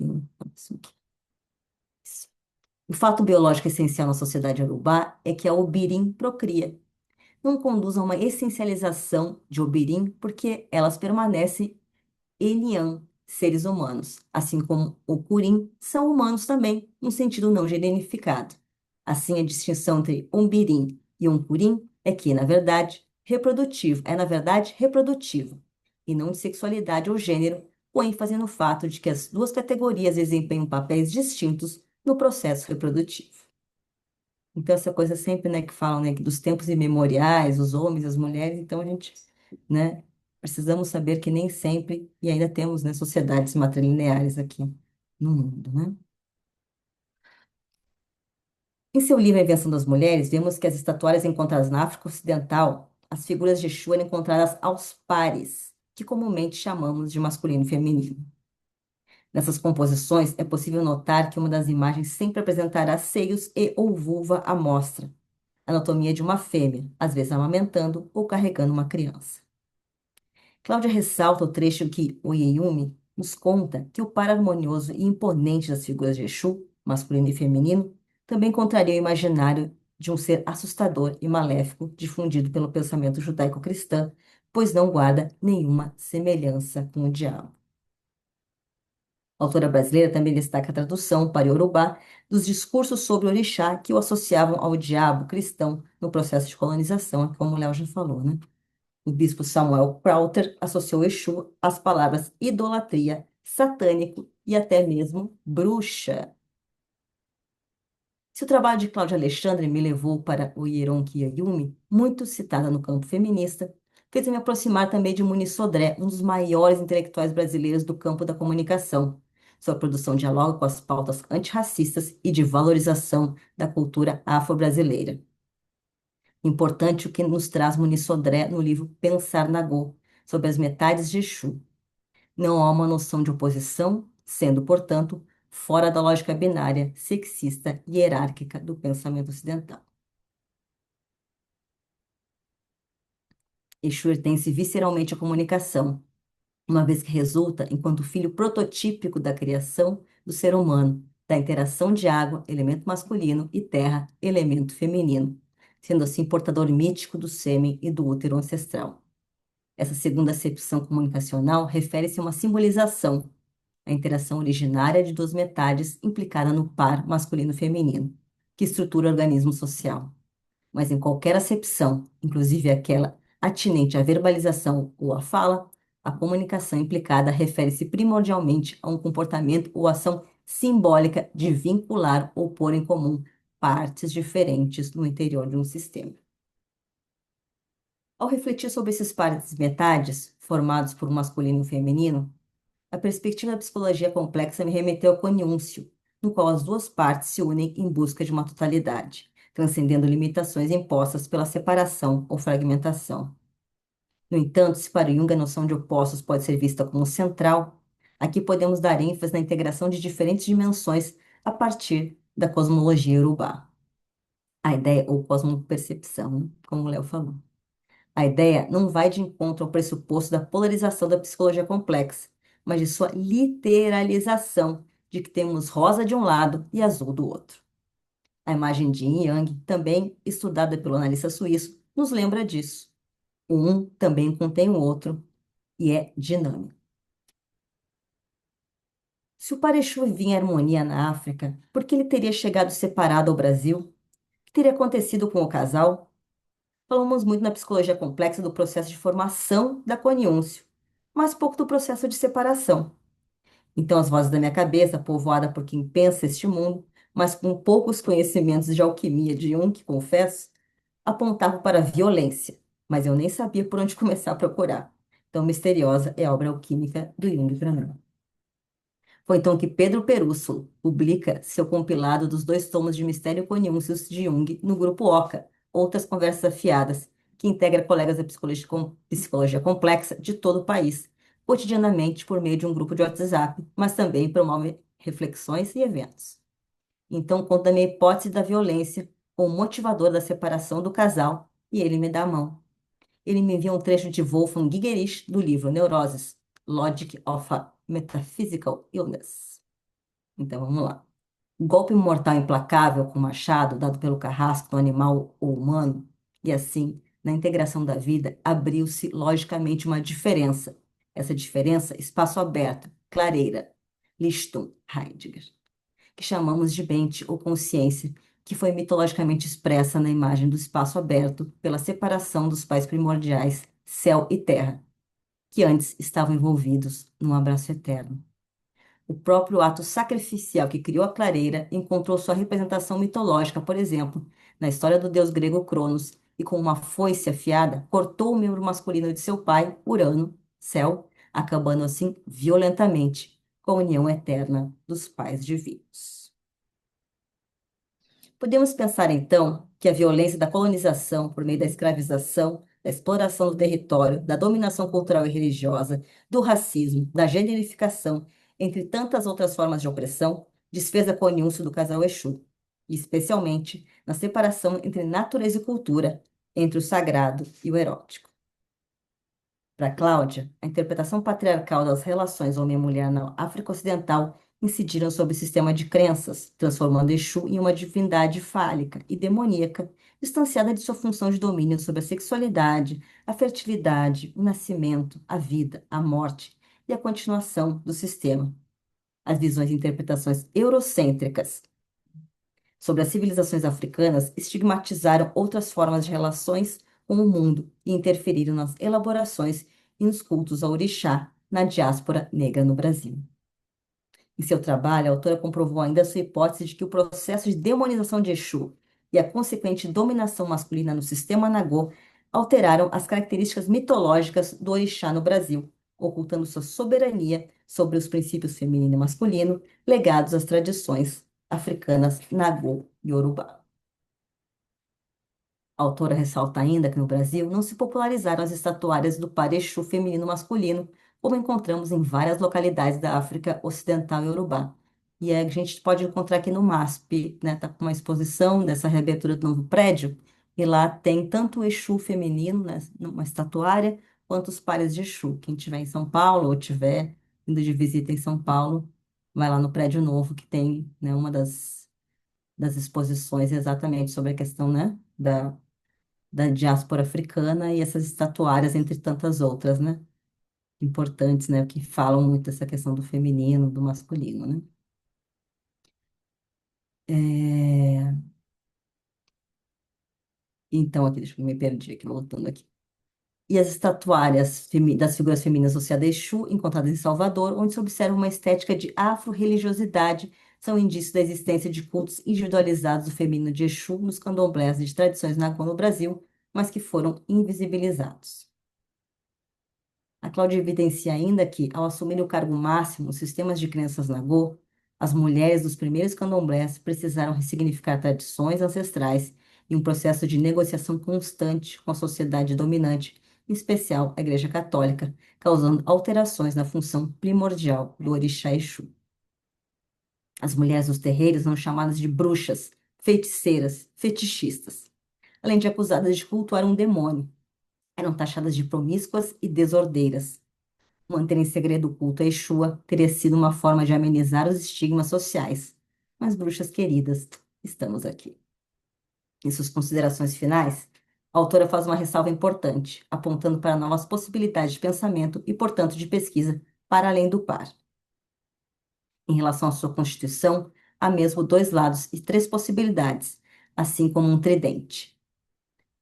Isso. O fato biológico essencial na sociedade iorubá é que a obirim procria. Não conduz a uma essencialização de obirim, porque elas permanecem Elian, seres humanos, assim como o Curim, são humanos também, no sentido não generificado. Assim, a distinção entre um Birim e um Curim é que, na verdade, reprodutivo, e não de sexualidade ou gênero, com ênfase no fato de que as duas categorias desempenham papéis distintos no processo reprodutivo. Então, essa coisa sempre, né, que falam, né, que dos tempos imemoriais, os homens, as mulheres, então a gente, né, precisamos saber que nem sempre, e ainda temos, né, sociedades matrilineares aqui no mundo, né? Em seu livro A Invenção das Mulheres, vemos que as estatuárias encontradas na África Ocidental, as figuras de Exu eram encontradas aos pares, que comumente chamamos de masculino e feminino. Nessas composições, é possível notar que uma das imagens sempre apresentará seios e ou vulva à mostra, anatomia de uma fêmea, às vezes amamentando ou carregando uma criança. Cláudia ressalta o trecho que o Oyeyumi nos conta que o par harmonioso e imponente das figuras de Exu, masculino e feminino, também contraria o imaginário de um ser assustador e maléfico difundido pelo pensamento judaico-cristão, pois não guarda nenhuma semelhança com o diabo. A autora brasileira também destaca a tradução para Yorubá dos discursos sobre o orixá que o associavam ao diabo cristão no processo de colonização, como o Léo já falou, né? O bispo Samuel Crowther associou Exu às palavras idolatria, satânico e até mesmo bruxa. Se o trabalho de Cláudia Alexandre me levou para o Hieronquia Yumi, muito citada no campo feminista, fez me aproximar também de Muniz Sodré, um dos maiores intelectuais brasileiros do campo da comunicação. Sua produção dialoga com as pautas antirracistas e de valorização da cultura afro-brasileira. Importante o que nos traz Muniz Sodré no livro Pensar na Go, sobre as metades de Exu. Não há uma noção de oposição, sendo, portanto, fora da lógica binária, sexista e hierárquica do pensamento ocidental. Exu pertence visceralmente à comunicação, uma vez que resulta enquanto filho prototípico da criação do ser humano, da interação de água, elemento masculino, e terra, elemento feminino, sendo assim portador mítico do sêmen e do útero ancestral. Essa segunda acepção comunicacional refere-se a uma simbolização, a interação originária de duas metades implicada no par masculino-feminino, que estrutura o organismo social. Mas em qualquer acepção, inclusive aquela atinente à verbalização ou à fala, a comunicação implicada refere-se primordialmente a um comportamento ou ação simbólica de vincular ou pôr em comum partes diferentes no interior de um sistema. Ao refletir sobre esses pares metades, formados por um masculino e um feminino, a perspectiva da psicologia complexa me remeteu ao conúncio, no qual as duas partes se unem em busca de uma totalidade, transcendendo limitações impostas pela separação ou fragmentação. No entanto, se para Jung a noção de opostos pode ser vista como central, aqui podemos dar ênfase na integração de diferentes dimensões a partir da cosmologia urubá. A ideia ou cosmopercepção, como o Léo falou. A ideia não vai de encontro ao pressuposto da polarização da psicologia complexa, mas de sua literalização, de que temos rosa de um lado e azul do outro. A imagem de Yin e Yang, também estudada pelo analista suíço, nos lembra disso. Um também contém o outro e é dinâmico. Se o Pareixu vivia em harmonia na África, por que ele teria chegado separado ao Brasil? O que teria acontecido com o casal? Falamos muito na psicologia complexa do processo de formação da coniúncio, mas pouco do processo de separação. Então, as vozes da minha cabeça, povoada por quem pensa este mundo, mas com poucos conhecimentos de alquimia de Jung, confesso, apontavam para a violência, mas eu nem sabia por onde começar a procurar. Tão misteriosa é a obra alquímica do Jung para mim. Foi então que Pedro Perusso publica seu compilado dos 2 tomos de Mistério Coniúncios de Jung no grupo Oca, Outras Conversas Afiadas, que integra colegas da psicologia complexa de todo o país, cotidianamente por meio de um grupo de WhatsApp, mas também promove reflexões e eventos. Então, conta a minha hipótese da violência como motivador da separação do casal e ele me dá a mão. Ele me envia um trecho de Wolfgang Gigerich do livro Neuroses, Logic of a Metaphysical Illness. Então, vamos lá. O golpe mortal implacável com o machado, dado pelo carrasco do animal ou humano, e assim, na integração da vida, abriu-se logicamente uma diferença. Essa diferença, espaço aberto, clareira, Lichtung, Heidegger, que chamamos de mente ou consciência, que foi mitologicamente expressa na imagem do espaço aberto pela separação dos pais primordiais, céu e terra, que antes estavam envolvidos num abraço eterno. O próprio ato sacrificial que criou a clareira encontrou sua representação mitológica, por exemplo, na história do deus grego Cronos, e com uma foice afiada cortou o membro masculino de seu pai, Urano, céu, acabando assim violentamente com a união eterna dos pais divinos. Podemos pensar, então, que a violência da colonização, por meio da escravização, da exploração do território, da dominação cultural e religiosa, do racismo, da generificação, entre tantas outras formas de opressão, desfez a coniúncio do casal Exu, e especialmente na separação entre natureza e cultura, entre o sagrado e o erótico. Para Cláudia, a interpretação patriarcal das relações homem-mulher na África Ocidental incidiram sobre o sistema de crenças, transformando Exu em uma divindade fálica e demoníaca, distanciada de sua função de domínio sobre a sexualidade, a fertilidade, o nascimento, a vida, a morte e a continuação do sistema. As visões e interpretações eurocêntricas sobre as civilizações africanas estigmatizaram outras formas de relações com o mundo e interferiram nas elaborações e nos cultos ao orixá na diáspora negra no Brasil. Em seu trabalho, a autora comprovou ainda a sua hipótese de que o processo de demonização de Exu e a consequente dominação masculina no sistema Nagô alteraram as características mitológicas do orixá no Brasil, ocultando sua soberania sobre os princípios feminino e masculino legados às tradições africanas Nagô e Yorubá. A autora ressalta ainda que no Brasil não se popularizaram as estatuárias do par Exu feminino masculino, como encontramos em várias localidades da África Ocidental e Urubá. E a gente pode encontrar aqui no MASP, né? Tá com uma exposição dessa reabertura do novo prédio, e lá tem tanto o Exu feminino, né, numa estatuária, quanto os pares de Exu. Quem estiver em São Paulo ou estiver indo de visita em São Paulo, vai lá no prédio novo que tem, né, uma das exposições exatamente sobre a questão, né, da diáspora africana e essas estatuárias, entre tantas outras, né? Importantes, né? Que falam muito dessa questão do feminino, do masculino, né? É, Então, aqui, deixa eu me perdi aqui, voltando aqui. E as estatuárias das figuras femininas associadas a Exu, encontradas em Salvador, onde se observa uma estética de afro-religiosidade, são indícios da existência de cultos individualizados do feminino de Exu nos candomblés e de tradições nagô no Brasil, mas que foram invisibilizados. A Cláudia evidencia ainda que, ao assumir o cargo máximo nos sistemas de crenças Nagô, as mulheres dos primeiros candomblés precisaram ressignificar tradições ancestrais em um processo de negociação constante com a sociedade dominante, em especial a Igreja Católica, causando alterações na função primordial do orixá Exu. As mulheres dos terreiros são chamadas de bruxas, feiticeiras, fetichistas, além de acusadas de cultuar um demônio. Eram taxadas de promíscuas e desordeiras. Manter em segredo o culto a Exua teria sido uma forma de amenizar os estigmas sociais. Mas, bruxas queridas, estamos aqui. Em suas considerações finais, A autora faz uma ressalva importante, apontando para novas possibilidades de pensamento e, portanto, de pesquisa para além do par. Em relação à sua constituição, há mesmo dois lados e três possibilidades, assim como um tridente.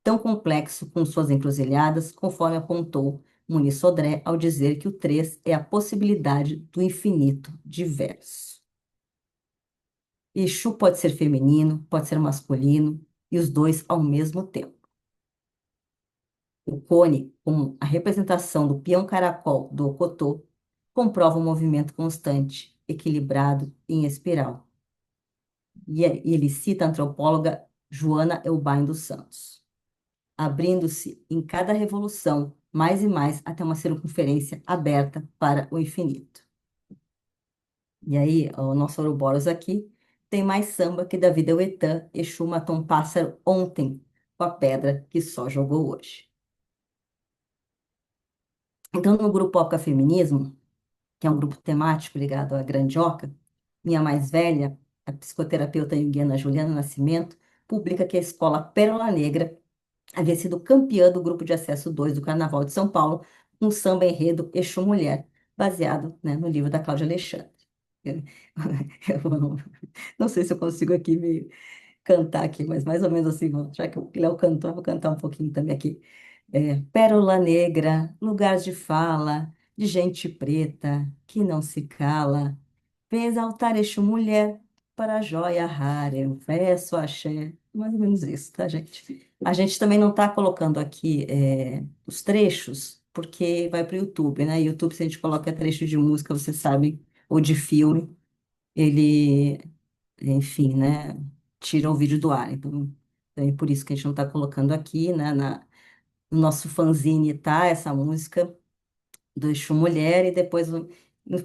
Tão complexo com suas encruzilhadas, conforme apontou Muniz Sodré ao dizer que o três é a possibilidade do infinito diverso. Exu pode ser feminino, pode ser masculino, e os dois ao mesmo tempo. O cone, como a representação do peão caracol do Ocotô, comprova um movimento constante, equilibrado e em espiral. E ele cita a antropóloga Joana Elbain dos Santos, abrindo-se em cada revolução mais e mais até uma circunferência aberta para o infinito. E aí, o nosso Ouroboros aqui tem mais samba que Davi deu Etã, Exu matou um pássaro ontem com a pedra que só jogou hoje. Então, no grupo Oca Feminismo, que é um grupo temático ligado à Grande Oca, minha mais velha, a psicoterapeuta junguiana Juliana Nascimento, publica que a escola Pérola Negra havia sido campeã do grupo de acesso 2 do Carnaval de São Paulo, um samba enredo Exu Mulher, baseado, né, no livro da Cláudia Alexandre. Eu, não sei se eu consigo aqui me cantar aqui, mas mais ou menos assim, já que o Léo cantou, eu vou cantar um pouquinho também aqui. Pérola negra, lugar de fala, de gente preta que não se cala. Vem exaltar Exu mulher para a joia rara, eu peço axé. Mais ou menos isso, tá, gente? A gente também não está colocando aqui os trechos, porque vai para o YouTube, né? YouTube, se a gente coloca trecho de música, você sabe, ou de filme, ele, enfim, né? Tira o vídeo do ar. Então, é por isso que a gente não está colocando aqui, né? No nosso fanzine tá essa música do Exu Mulher e depois no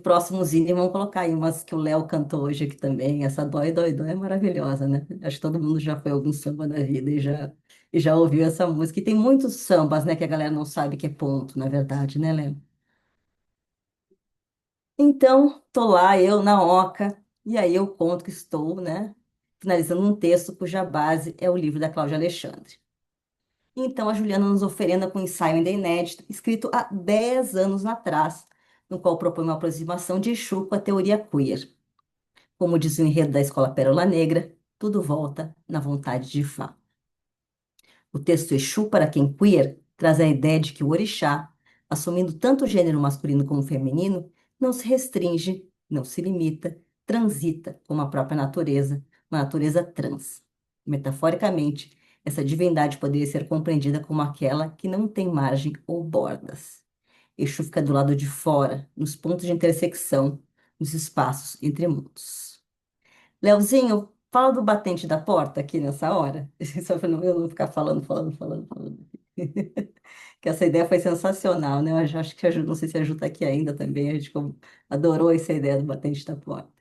próximo zine vamos colocar aí umas que o Léo cantou hoje aqui também. Essa Dói Dói Dói é maravilhosa, né? Acho que todo mundo já foi a algum samba da vida e já ouviu essa música. E tem muitos sambas, né, que a galera não sabe que é ponto, na verdade, né, Léo? Então, tô lá, eu na Oca, e aí eu conto que estou, né, finalizando um texto cuja base é o livro da Cláudia Alexandre. Então, a Juliana nos oferenda com um ensaio ainda inédito, escrito há 10 anos atrás, no qual propõe uma aproximação de Exu com a teoria queer. Como diz o enredo da Escola Pérola Negra, tudo volta na vontade de Fá. O texto Exu para quem queer traz a ideia de que o orixá, assumindo tanto o gênero masculino como feminino, não se restringe, não se limita, transita como a própria natureza, uma natureza trans. Metaforicamente, essa divindade poderia ser compreendida como aquela que não tem margem ou bordas. Exu fica do lado de fora, nos pontos de intersecção, nos espaços entre mundos. Leozinho, fala do batente da porta aqui nessa hora. Só para eu não ficar falando. Que essa ideia foi sensacional, né? Eu acho que a Ju, não sei se a Ju está aqui ainda também, a gente adorou essa ideia do batente da porta.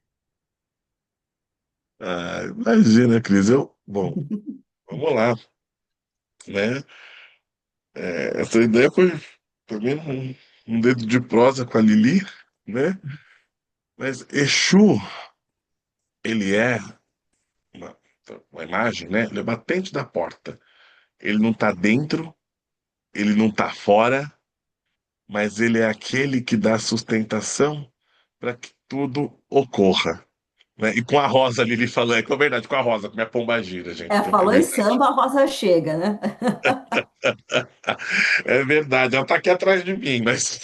Ah, imagina, Cris. Bom, vamos lá, né? Essa ideia foi bem um dedo de prosa com a Lili, né? Mas Exu, ele é uma, uma imagem, né? Ele é batente da porta. Ele não está dentro, ele não está fora, mas ele é aquele que dá sustentação para que tudo ocorra. Né? E com a Rosa, a Lili falando, é verdade, com a Rosa, com a minha pombagira, gente, tem que é Falou em verdade. samba, a rosa chega, né? É verdade, ela tá aqui atrás de mim, mas.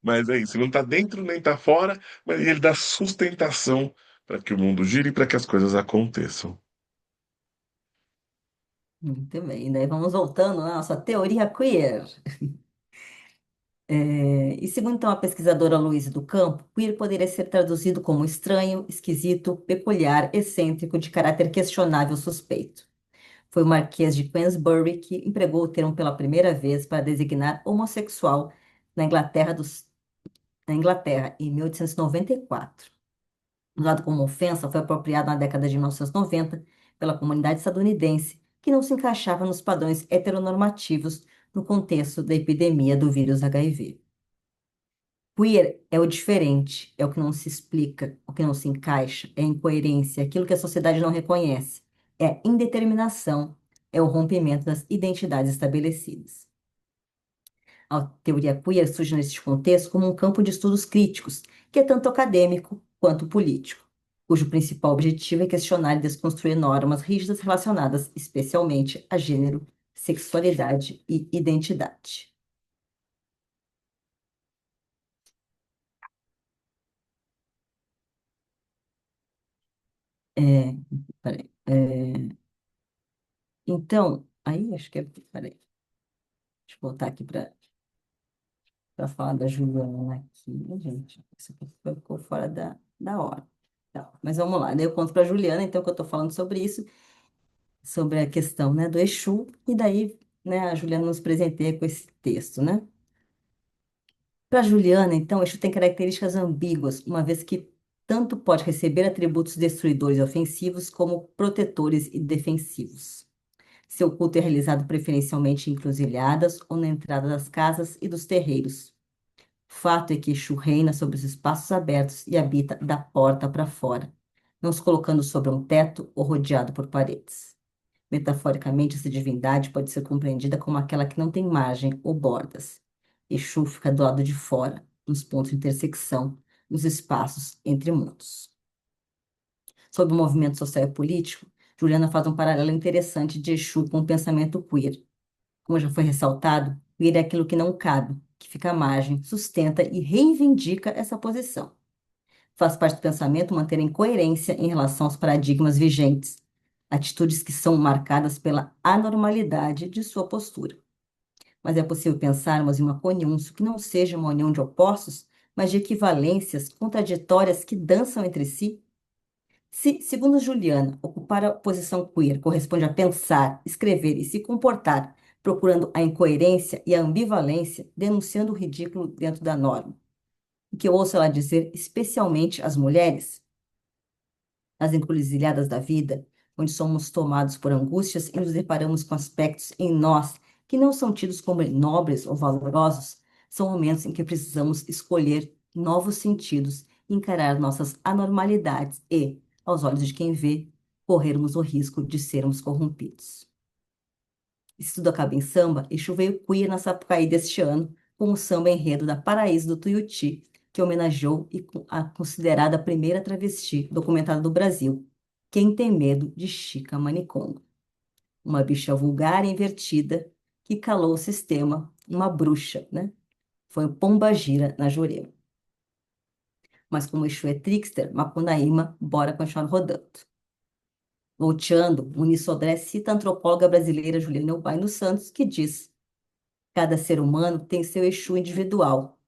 Mas é isso, ele não tá dentro nem tá fora, mas ele dá sustentação para que o mundo gire e para que as coisas aconteçam. Muito bem, daí vamos voltando à nossa teoria queer. E segundo então a pesquisadora Luísa do Campo, queer poderia ser traduzido como estranho, esquisito, peculiar, excêntrico, de caráter questionável, suspeito. Foi o Marquês de Queensberry que empregou o termo pela primeira vez para designar homossexual na Inglaterra, em 1894. Usado como ofensa, foi apropriado na década de 1990 pela comunidade estadunidense, que não se encaixava nos padrões heteronormativos no contexto da epidemia do vírus HIV. Queer é o diferente, é o que não se explica, o que não se encaixa, é a incoerência, aquilo que a sociedade não reconhece, é a indeterminação, é o rompimento das identidades estabelecidas. A teoria queer surge neste contexto como um campo de estudos críticos, que é tanto acadêmico quanto político, cujo principal objetivo é questionar e desconstruir normas rígidas relacionadas especialmente a gênero, sexualidade e identidade. É, peraí, então, aí acho que é. Peraí, deixa eu voltar aqui para falar da Juliana aqui, gente. Isso aqui ficou fora da hora. Tá, mas vamos lá, daí eu conto para a Juliana, então, que eu estou falando sobre isso, sobre a questão, né, do Exu, e daí, né, a Juliana nos presenteia com esse texto, né? Para Juliana, então, o Exu tem características ambíguas, uma vez que tanto pode receber atributos destruidores e ofensivos, como protetores e defensivos. Seu culto é realizado preferencialmente em encruzilhadas ou na entrada das casas e dos terreiros. Fato é que Exu reina sobre os espaços abertos e habita da porta para fora, não se colocando sobre um teto ou rodeado por paredes. Metaforicamente, essa divindade pode ser compreendida como aquela que não tem margem ou bordas. Exu fica do lado de fora, nos pontos de intersecção, nos espaços entre mundos. Sobre o movimento social e político, Juliana faz um paralelo interessante de Exu com o pensamento queer. Como já foi ressaltado, queer é aquilo que não cabe, que fica à margem, sustenta e reivindica essa posição. Faz parte do pensamento manter a coerência em relação aos paradigmas vigentes, atitudes que são marcadas pela anormalidade de sua postura. Mas é possível pensarmos em uma conjunção que não seja uma união de opostos, mas de equivalências contraditórias que dançam entre si? Se, segundo Juliana, ocupar a posição queer corresponde a pensar, escrever e se comportar, procurando a incoerência e a ambivalência, denunciando o ridículo dentro da norma, o que eu ouço ela dizer, especialmente às mulheres, nas encruzilhadas da vida, onde somos tomados por angústias e nos deparamos com aspectos em nós que não são tidos como nobres ou valorosos, são momentos em que precisamos escolher novos sentidos, encarar nossas anormalidades e, aos olhos de quem vê, corrermos o risco de sermos corrompidos. E se tudo acaba em samba, Exu veio queer na Sapucaí deste ano, com o samba enredo da Paraíso do Tuiuti, que homenageou a considerada primeira travesti documentada do Brasil, Quem Tem Medo de Chica Manicongo. Uma bicha vulgar e invertida que calou o sistema, uma bruxa, né? Foi o Pombagira na Jurema. Mas como Exu é trickster, Macunaíma, bora continuar rodando. Volteando, Muniz Sodré cita a antropóloga brasileira Juliana Elbain dos Santos, que diz: cada ser humano tem seu Exu individual.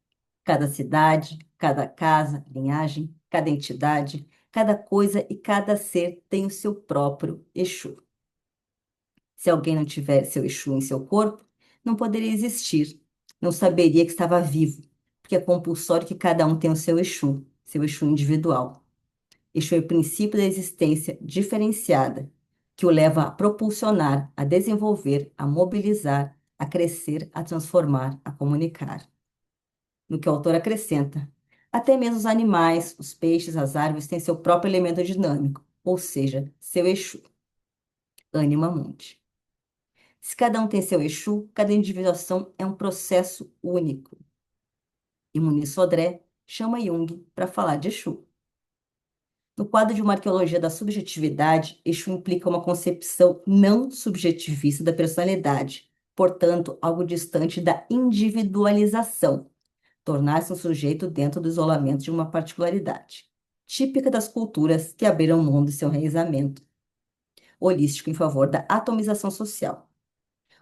Cada cidade, cada casa, linhagem, cada entidade, cada coisa e cada ser tem o seu próprio Exu. Se alguém não tiver seu Exu em seu corpo, não poderia existir, não saberia que estava vivo, porque é compulsório que cada um tenha o seu Exu individual. Exu é o princípio da existência diferenciada, que o leva a propulsionar, a desenvolver, a mobilizar, a crescer, a transformar, a comunicar. No que o autor acrescenta, até mesmo os animais, os peixes, as árvores têm seu próprio elemento dinâmico, ou seja, seu Exu, anima mundi. Se cada um tem seu Exu, cada individuação é um processo único. E Muniz Sodré chama Jung para falar de Exu. No quadro de uma arqueologia da subjetividade, Exu implica uma concepção não subjetivista da personalidade, portanto, algo distante da individualização, tornar-se um sujeito dentro do isolamento de uma particularidade, típica das culturas que abriram mão de seu enraizamento holístico em favor da atomização social.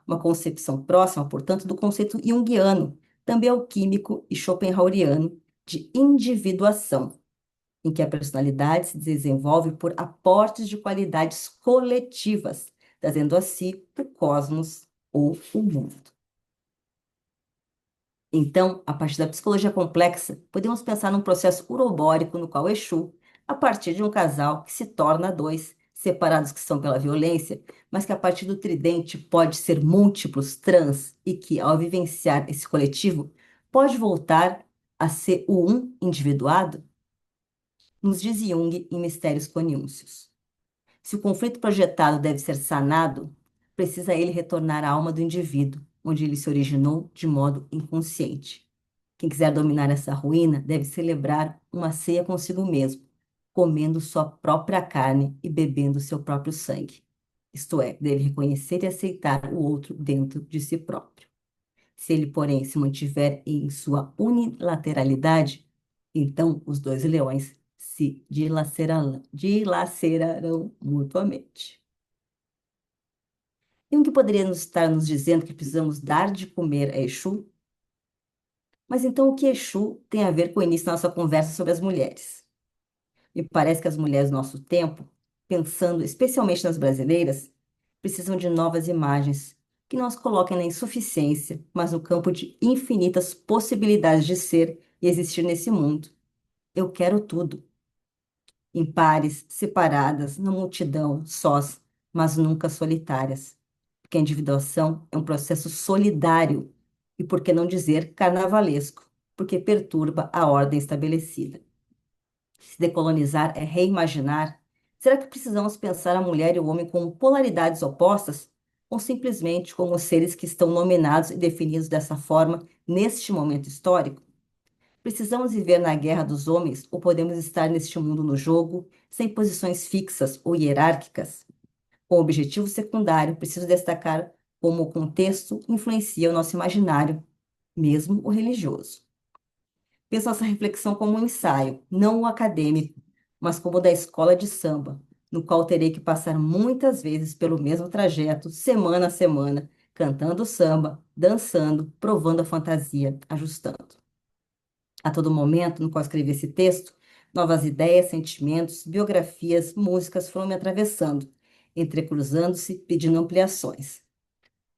Uma concepção próxima, portanto, do conceito junguiano, também alquímico e schopenhaueriano, de individuação, em que a personalidade se desenvolve por aportes de qualidades coletivas, trazendo a si o cosmos ou o mundo. Então, a partir da psicologia complexa, podemos pensar num processo urobórico no qual Exu, a partir de um casal que se torna dois, separados que são pela violência, mas que a partir do tridente pode ser múltiplos, trans, e que, ao vivenciar esse coletivo, pode voltar a ser o um individuado, nos diz Jung em Mistérios Coniúncios. Se o conflito projetado deve ser sanado, precisa ele retornar à alma do indivíduo, onde ele se originou de modo inconsciente. Quem quiser dominar essa ruína deve celebrar uma ceia consigo mesmo, comendo sua própria carne e bebendo seu próprio sangue. Isto é, deve reconhecer e aceitar o outro dentro de si próprio. Se ele, porém, se mantiver em sua unilateralidade, então os dois leões se dilacerarão mutuamente. E o que poderia nos estar nos dizendo que precisamos dar de comer a Exu? Mas então o que Exu tem a ver com o início da nossa conversa sobre as mulheres? Me parece que as mulheres do nosso tempo, pensando especialmente nas brasileiras, precisam de novas imagens que não as coloquem na insuficiência, mas no campo de infinitas possibilidades de ser e existir nesse mundo. Eu quero tudo, em pares, separadas, na multidão, sós, mas nunca solitárias. Porque a individuação é um processo solidário e, por que não dizer, carnavalesco, porque perturba a ordem estabelecida. Se decolonizar é reimaginar, será que precisamos pensar a mulher e o homem como polaridades opostas ou simplesmente como seres que estão nominados e definidos dessa forma neste momento histórico? Precisamos viver na guerra dos homens ou podemos estar neste mundo no jogo, sem posições fixas ou hierárquicas? Com objetivo secundário, preciso destacar como o contexto influencia o nosso imaginário, mesmo o religioso. Penso essa reflexão como um ensaio, não o acadêmico, mas como o da escola de samba, no qual terei que passar muitas vezes pelo mesmo trajeto, semana a semana, cantando samba, dançando, provando a fantasia, ajustando. A todo momento no qual escrevi esse texto, novas ideias, sentimentos, biografias, músicas foram me atravessando, entrecruzando-se, pedindo ampliações.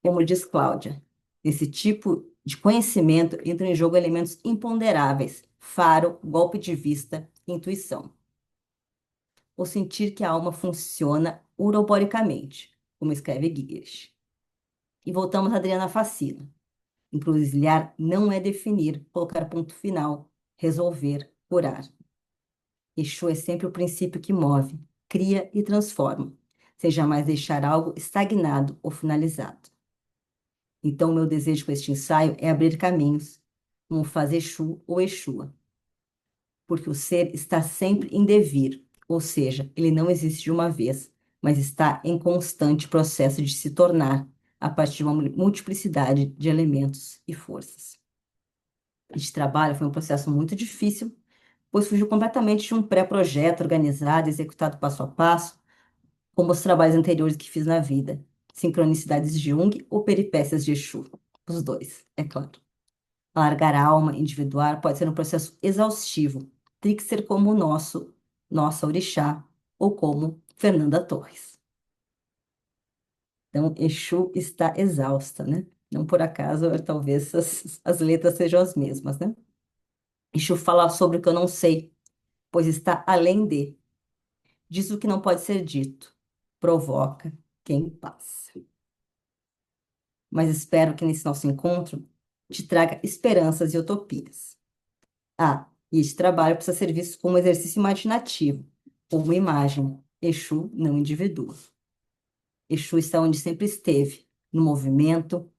Como diz Cláudia, nesse tipo de conhecimento entram em jogo elementos imponderáveis, faro, golpe de vista, intuição. O sentir que a alma funciona uroboricamente, como escreve Gigers. E voltamos a Adriana Facila. Encruzilhar não é definir, colocar ponto final, resolver, curar. Exu é sempre o princípio que move, cria e transforma, sem jamais deixar algo estagnado ou finalizado. Então, o meu desejo com este ensaio é abrir caminhos, como faz Exu ou Exua, porque o ser está sempre em devir, ou seja, ele não existe de uma vez, mas está em constante processo de se tornar, a partir de uma multiplicidade de elementos e forças. Este trabalho foi um processo muito difícil, pois fugiu completamente de um pré-projeto organizado, executado passo a passo, como os trabalhos anteriores que fiz na vida, sincronicidades de Jung ou peripécias de Exu. Os dois, é claro. Alargar a alma, individuar, pode ser um processo exaustivo. Tem que ser como o nossa orixá, ou como Fernanda Torres. Então, Exu está exausta, né? Não por acaso, talvez as letras sejam as mesmas, né? Exu fala sobre o que eu não sei, pois está além de. Diz o que não pode ser dito. Provoca quem passa. Mas espero que nesse nosso encontro te traga esperanças e utopias. Ah, e este trabalho precisa ser visto como um exercício imaginativo, como imagem. Exu não indivíduo. Exu está onde sempre esteve, no movimento,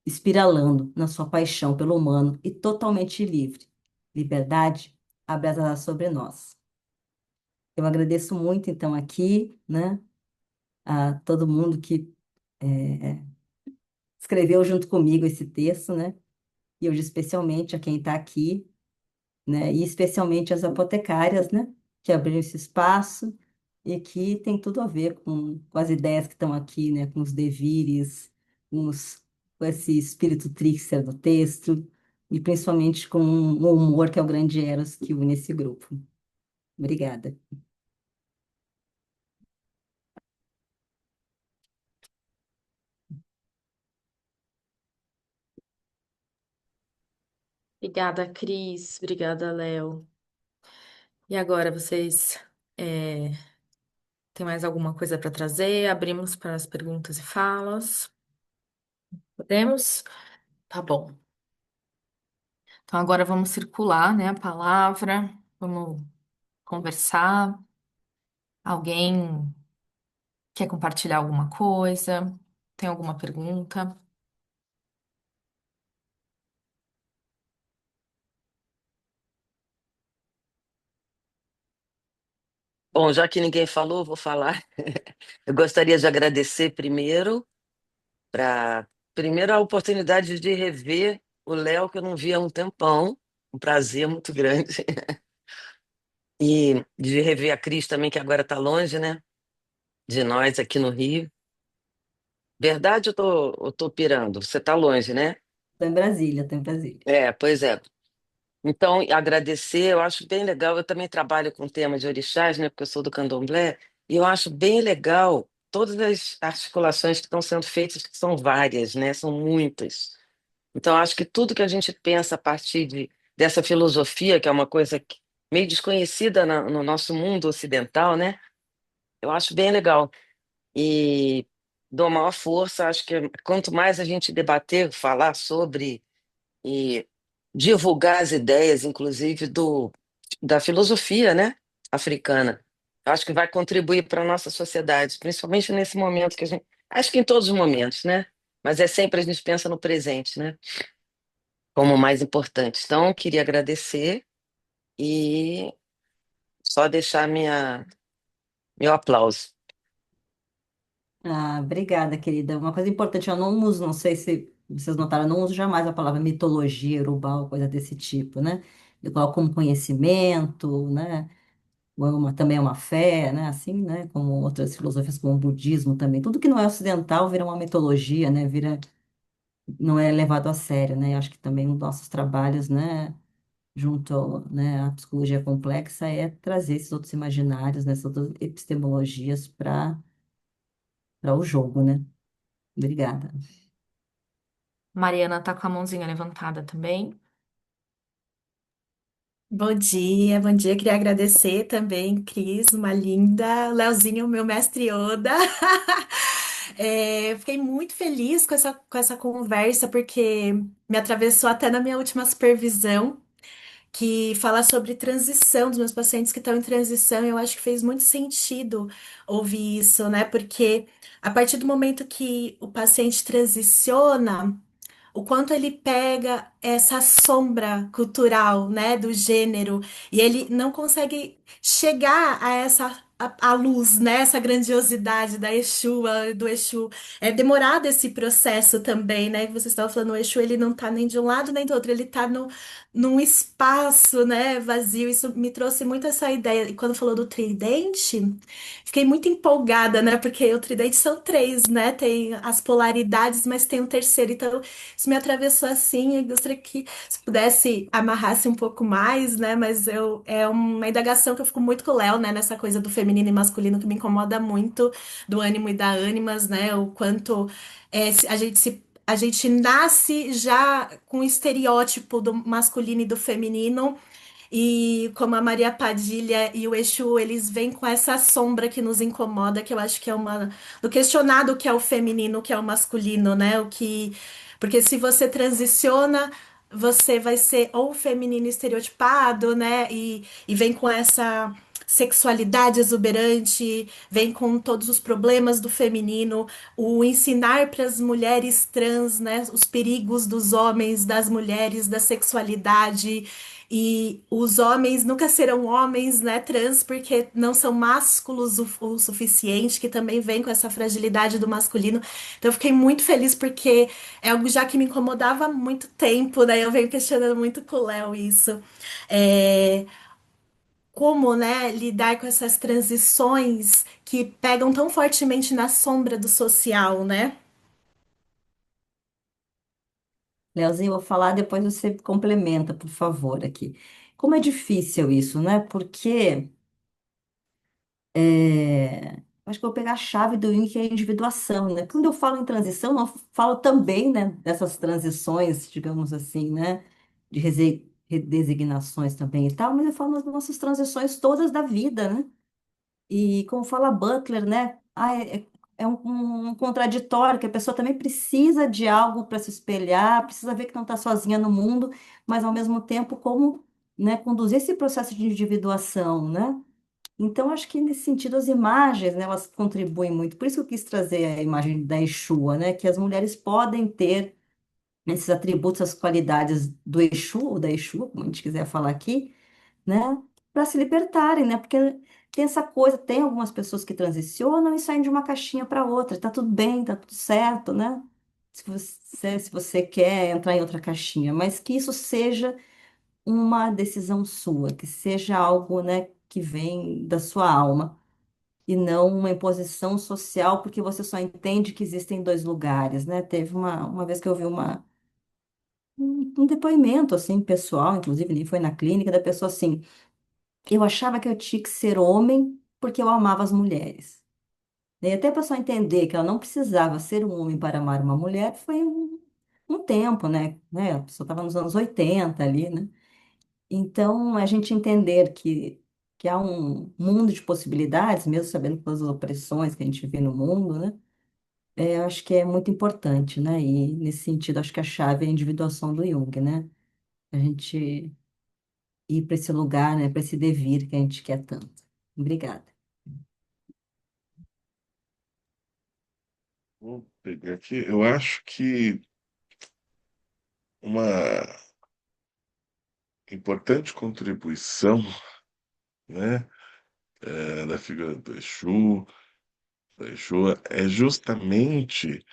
espiralando na sua paixão pelo humano e totalmente livre. Liberdade abre as asas sobre nós. Eu agradeço muito, então, aqui, né, a todo mundo que escreveu junto comigo esse texto, né, e hoje especialmente a quem está aqui, né? E especialmente as apotecárias, né? Que abriram esse espaço e que tem tudo a ver com as ideias que estão aqui, né? Com os devires, com esse espírito trickster do texto e principalmente com o humor que é o grande Eros que une esse grupo. Obrigada. Obrigada, Cris. Obrigada, Léo. E agora, vocês é, têm mais alguma coisa para trazer? Abrimos para as perguntas e falas. Podemos? Tá bom. Então, agora vamos circular, né, a palavra, vamos conversar. Alguém quer compartilhar alguma coisa? Tem alguma pergunta? Bom, já que ninguém falou, vou falar. Eu gostaria de agradecer para primeiro a oportunidade de rever o Léo, que eu não via há um tempão. Um prazer muito grande. E de rever a Cris também, que agora está longe, né? De nós aqui no Rio. Verdade, eu tô pirando. Você está longe, né? Estou em Brasília, estou em Brasília. É, pois é. Então, agradecer, eu acho bem legal. Eu também trabalho com tema de orixás, né? Porque eu sou do candomblé, e eu acho bem legal todas as articulações que estão sendo feitas, que são várias, né? São muitas. Então, eu acho que tudo que a gente pensa a partir dessa filosofia, que é uma coisa meio desconhecida no nosso mundo ocidental, né? Eu acho bem legal. E dou maior força, acho que quanto mais a gente debater, falar sobre e divulgar as ideias, inclusive da filosofia, né, africana. Acho que vai contribuir para a nossa sociedade, principalmente nesse momento que a gente, acho que em todos os momentos, né? Mas é sempre a gente pensa no presente, né, como o mais importante. Então, queria agradecer e só deixar meu aplauso. Ah, obrigada, querida. Uma coisa importante, eu não uso, não sei se vocês notaram, eu não uso jamais a palavra mitologia, urubá, ou coisa desse tipo, né? Eu coloco como conhecimento, né? Também é uma fé, né? Assim, né? Como outras filosofias, como o budismo também. Tudo que não é ocidental vira uma mitologia, né? Não é levado a sério, né? Eu acho que também um dos nossos trabalhos, né? Junto, né, à psicologia complexa é trazer esses outros imaginários, né? Essas outras epistemologias para o jogo, né? Obrigada. Mariana tá com a mãozinha levantada também. Bom dia, bom dia. Queria agradecer também, Cris, uma linda. Leozinho, meu mestre Yoda. Fiquei muito feliz com essa conversa, porque me atravessou até na minha última supervisão, que fala sobre transição dos meus pacientes que estão em transição. Eu acho que fez muito sentido ouvir isso, né? Porque a partir do momento que o paciente transiciona, o quanto ele pega essa sombra cultural, né, do gênero, e ele não consegue chegar a a luz, né, essa grandiosidade da Exu, do Exu. É demorado esse processo também, né, que vocês estavam falando, o Exu, ele não tá nem de um lado nem do outro, ele tá no, num espaço, né, vazio. Isso me trouxe muito essa ideia. E quando falou do tridente, fiquei muito empolgada, né, porque o tridente são três, né, tem as polaridades, mas tem um terceiro, então isso me atravessou assim. Eu gostaria que se pudesse amarrasse um pouco mais, né? Mas é uma indagação que eu fico muito com o Léo, né? Nessa coisa do feminino e masculino que me incomoda muito, do ânimo e da ânimas, né? O quanto a gente nasce já com o estereótipo do masculino e do feminino. E como a Maria Padilha e o Exu, eles vêm com essa sombra que nos incomoda, que eu acho que é uma do questionado o que é o feminino, o que é o masculino, né? O que porque se você transiciona, você vai ser ou feminino estereotipado, né? E vem com essa sexualidade exuberante, vem com todos os problemas do feminino, o ensinar para as mulheres trans, né, os perigos dos homens, das mulheres, da sexualidade. E os homens nunca serão homens, né, trans, porque não são másculos o suficiente, que também vem com essa fragilidade do masculino. Então, eu fiquei muito feliz porque é algo já que me incomodava há muito tempo, daí eu venho questionando muito com o Léo isso. É, como, né, lidar com essas transições que pegam tão fortemente na sombra do social, né? Leozinho, eu vou falar, depois você complementa, por favor, aqui. Como é difícil isso, né? Porque acho que eu vou pegar a chave do Jung, que é a individuação, né? Quando eu falo em transição, eu falo também, né, dessas transições, digamos assim, né? De redesignações também e tal, mas eu falo das nossas transições todas da vida, né? E como fala Butler, né? É um contraditório, que a pessoa também precisa de algo para se espelhar, precisa ver que não está sozinha no mundo, mas ao mesmo tempo como, né, conduzir esse processo de individuação, né? Então, acho que nesse sentido as imagens, né, elas contribuem muito. Por isso que eu quis trazer a imagem da Exua, né, que as mulheres podem ter esses atributos, as qualidades do Exu ou da Exu, como a gente quiser falar aqui, né? Para se libertarem, né? Porque tem essa coisa, tem algumas pessoas que transicionam e saem de uma caixinha para outra, tá tudo bem, tá tudo certo, né? Se você quer entrar em outra caixinha, mas que isso seja uma decisão sua, que seja algo, né, que vem da sua alma. E não uma imposição social, porque você só entende que existem dois lugares, né? Teve uma vez que eu vi um depoimento, assim, pessoal, inclusive, nem foi na clínica, da pessoa assim, eu achava que eu tinha que ser homem porque eu amava as mulheres. E até a pessoa entender que ela não precisava ser um homem para amar uma mulher, foi um tempo, né? A pessoa estava nos anos 80 ali, né? Então, a gente entender que há um mundo de possibilidades, mesmo sabendo todas as opressões que a gente vê no mundo, né? Eu acho que é muito importante, né? E, nesse sentido, acho que a chave é a individuação do Jung, né? A gente ir para esse lugar, né? Para esse devir que a gente quer tanto. Obrigada. Vou pegar aqui. Eu acho que uma importante contribuição, né, da figura do Exu, é justamente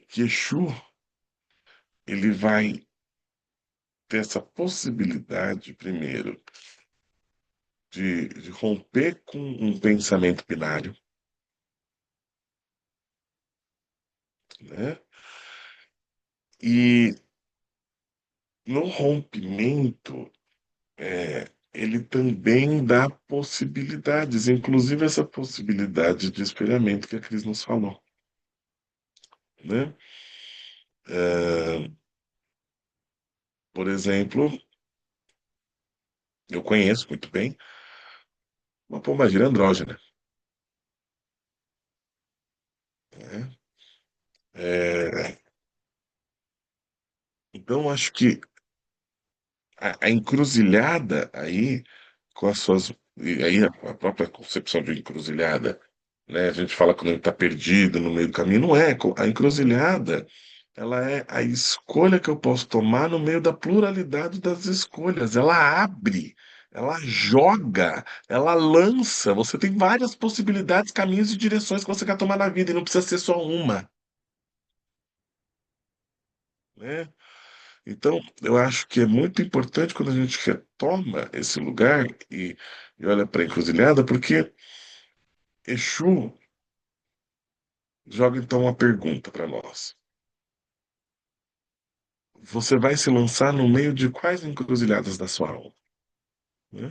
que Exu ele vai ter essa possibilidade, primeiro, de romper com um pensamento binário, né? E no rompimento, ele também dá possibilidades, inclusive essa possibilidade de espelhamento que a Cris nos falou, né? É, por exemplo, eu conheço muito bem uma pombagira andrógena, né? É, então, acho que a encruzilhada aí, com as suas. E aí a própria concepção de encruzilhada, né? A gente fala quando ele está perdido no meio do caminho, não é. A encruzilhada, ela é a escolha que eu posso tomar no meio da pluralidade das escolhas. Ela abre, ela joga, ela lança. Você tem várias possibilidades, caminhos e direções que você quer tomar na vida, e não precisa ser só uma, né? Então, eu acho que é muito importante quando a gente retoma esse lugar e olha para a encruzilhada, porque Exu joga então uma pergunta para nós. Você vai se lançar no meio de quais encruzilhadas da sua alma? Né?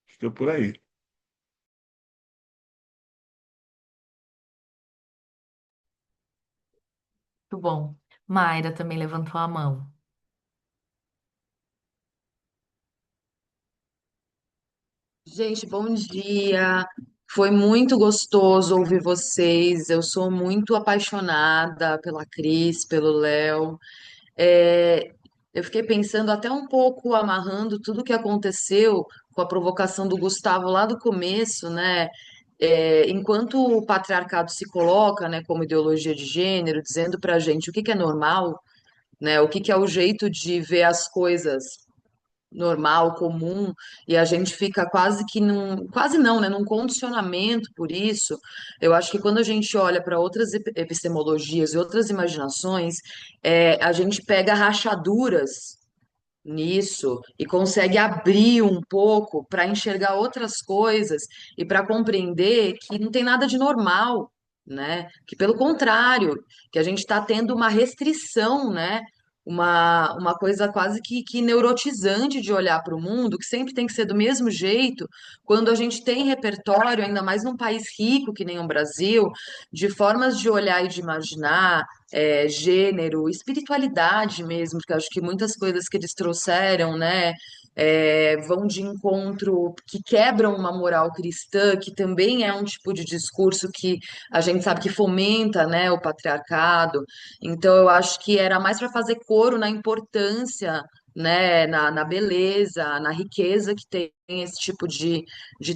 Fica por aí. Muito bom. Mayra também levantou a mão. Gente, bom dia. Foi muito gostoso ouvir vocês. Eu sou muito apaixonada pela Cris, pelo Léo. É, eu fiquei pensando até um pouco, amarrando tudo que aconteceu com a provocação do Gustavo lá do começo, né? Enquanto o patriarcado se coloca, né, como ideologia de gênero, dizendo pra gente o que que é normal, né? O que que é o jeito de ver as coisas normal, comum, e a gente fica quase que quase não, né, num condicionamento por isso. Eu acho que quando a gente olha para outras epistemologias e outras imaginações, a gente pega rachaduras nisso e consegue abrir um pouco para enxergar outras coisas e para compreender que não tem nada de normal, né? Que pelo contrário, que a gente está tendo uma restrição, né? Uma coisa quase que neurotizante de olhar para o mundo, que sempre tem que ser do mesmo jeito, quando a gente tem repertório, ainda mais num país rico que nem o Brasil, de formas de olhar e de imaginar, gênero, espiritualidade mesmo, porque eu acho que muitas coisas que eles trouxeram, né, vão de encontro, que quebram uma moral cristã, que também é um tipo de discurso que a gente sabe que fomenta, né, o patriarcado. Então, eu acho que era mais para fazer coro na importância né, na beleza, na riqueza que tem esse tipo de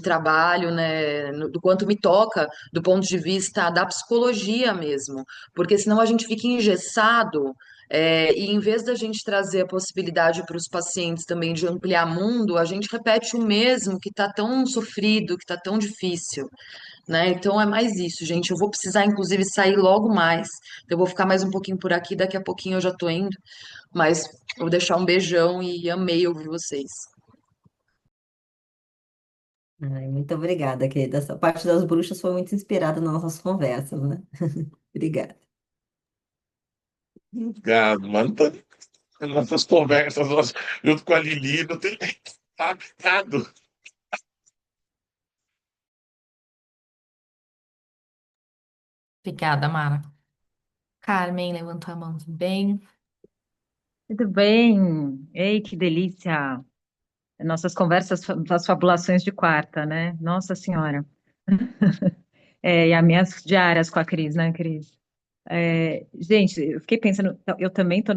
trabalho, né, do quanto me toca do ponto de vista da psicologia mesmo, porque senão a gente fica engessado. E em vez da gente trazer a possibilidade para os pacientes também de ampliar mundo, a gente repete o mesmo que está tão sofrido, que está tão difícil, né? Então é mais isso, gente. Eu vou precisar, inclusive, sair logo mais. Eu vou ficar mais um pouquinho por aqui, daqui a pouquinho eu já tô indo. Mas eu vou deixar um beijão e amei ouvir vocês. Ai, muito obrigada, querida. Essa parte das bruxas foi muito inspirada nas nossas conversas, né? Obrigada. Obrigado, mano. Nossas conversas, junto com a Lili, não tem nada. Obrigada, Mara. Carmen levantou a mão também. Tudo bem? Ei, que delícia! Nossas conversas, as fabulações de quarta, né? Nossa Senhora. E as minhas diárias com a Cris, né, Cris? Gente, eu fiquei pensando, eu também tô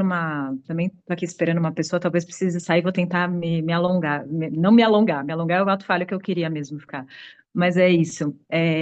aqui esperando uma pessoa, talvez precise sair, vou tentar me alongar, não me alongar é o ato falho que eu queria mesmo ficar. Mas é isso.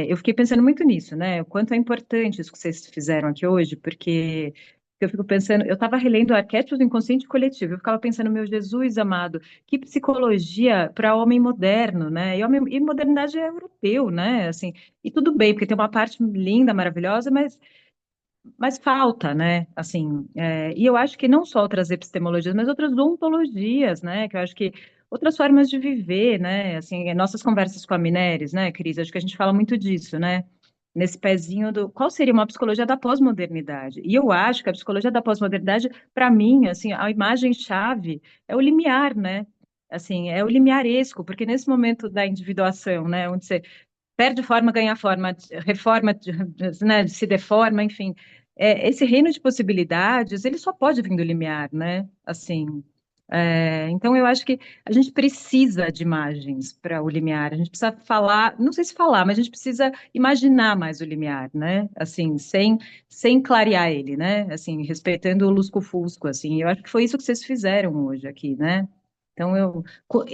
Eu fiquei pensando muito nisso, né? O quanto é importante isso que vocês fizeram aqui hoje, porque eu fico pensando, eu estava relendo Arquétipos do Inconsciente Coletivo, eu ficava pensando, meu Jesus amado, que psicologia para homem moderno, né? E modernidade é europeu, né? Assim, e tudo bem, porque tem uma parte linda, maravilhosa, mas falta, né? Assim, e eu acho que não só outras epistemologias, mas outras ontologias, né? Que eu acho que outras formas de viver, né? Assim, nossas conversas com a Mineres, né, Cris? Acho que a gente fala muito disso, né? Nesse pezinho do qual seria uma psicologia da pós-modernidade? E eu acho que a psicologia da pós-modernidade, para mim, assim, a imagem-chave é o limiar, né? Assim, é o limiaresco, porque nesse momento da individuação, né, onde você perde forma, ganha forma, reforma, né, se deforma, enfim. Esse reino de possibilidades, ele só pode vir do limiar, né? Assim, então eu acho que a gente precisa de imagens para o limiar, a gente precisa falar, não sei se falar, mas a gente precisa imaginar mais o limiar, né? Assim, sem clarear ele, né? Assim, respeitando o lusco-fusco, assim. Eu acho que foi isso que vocês fizeram hoje aqui, né? Então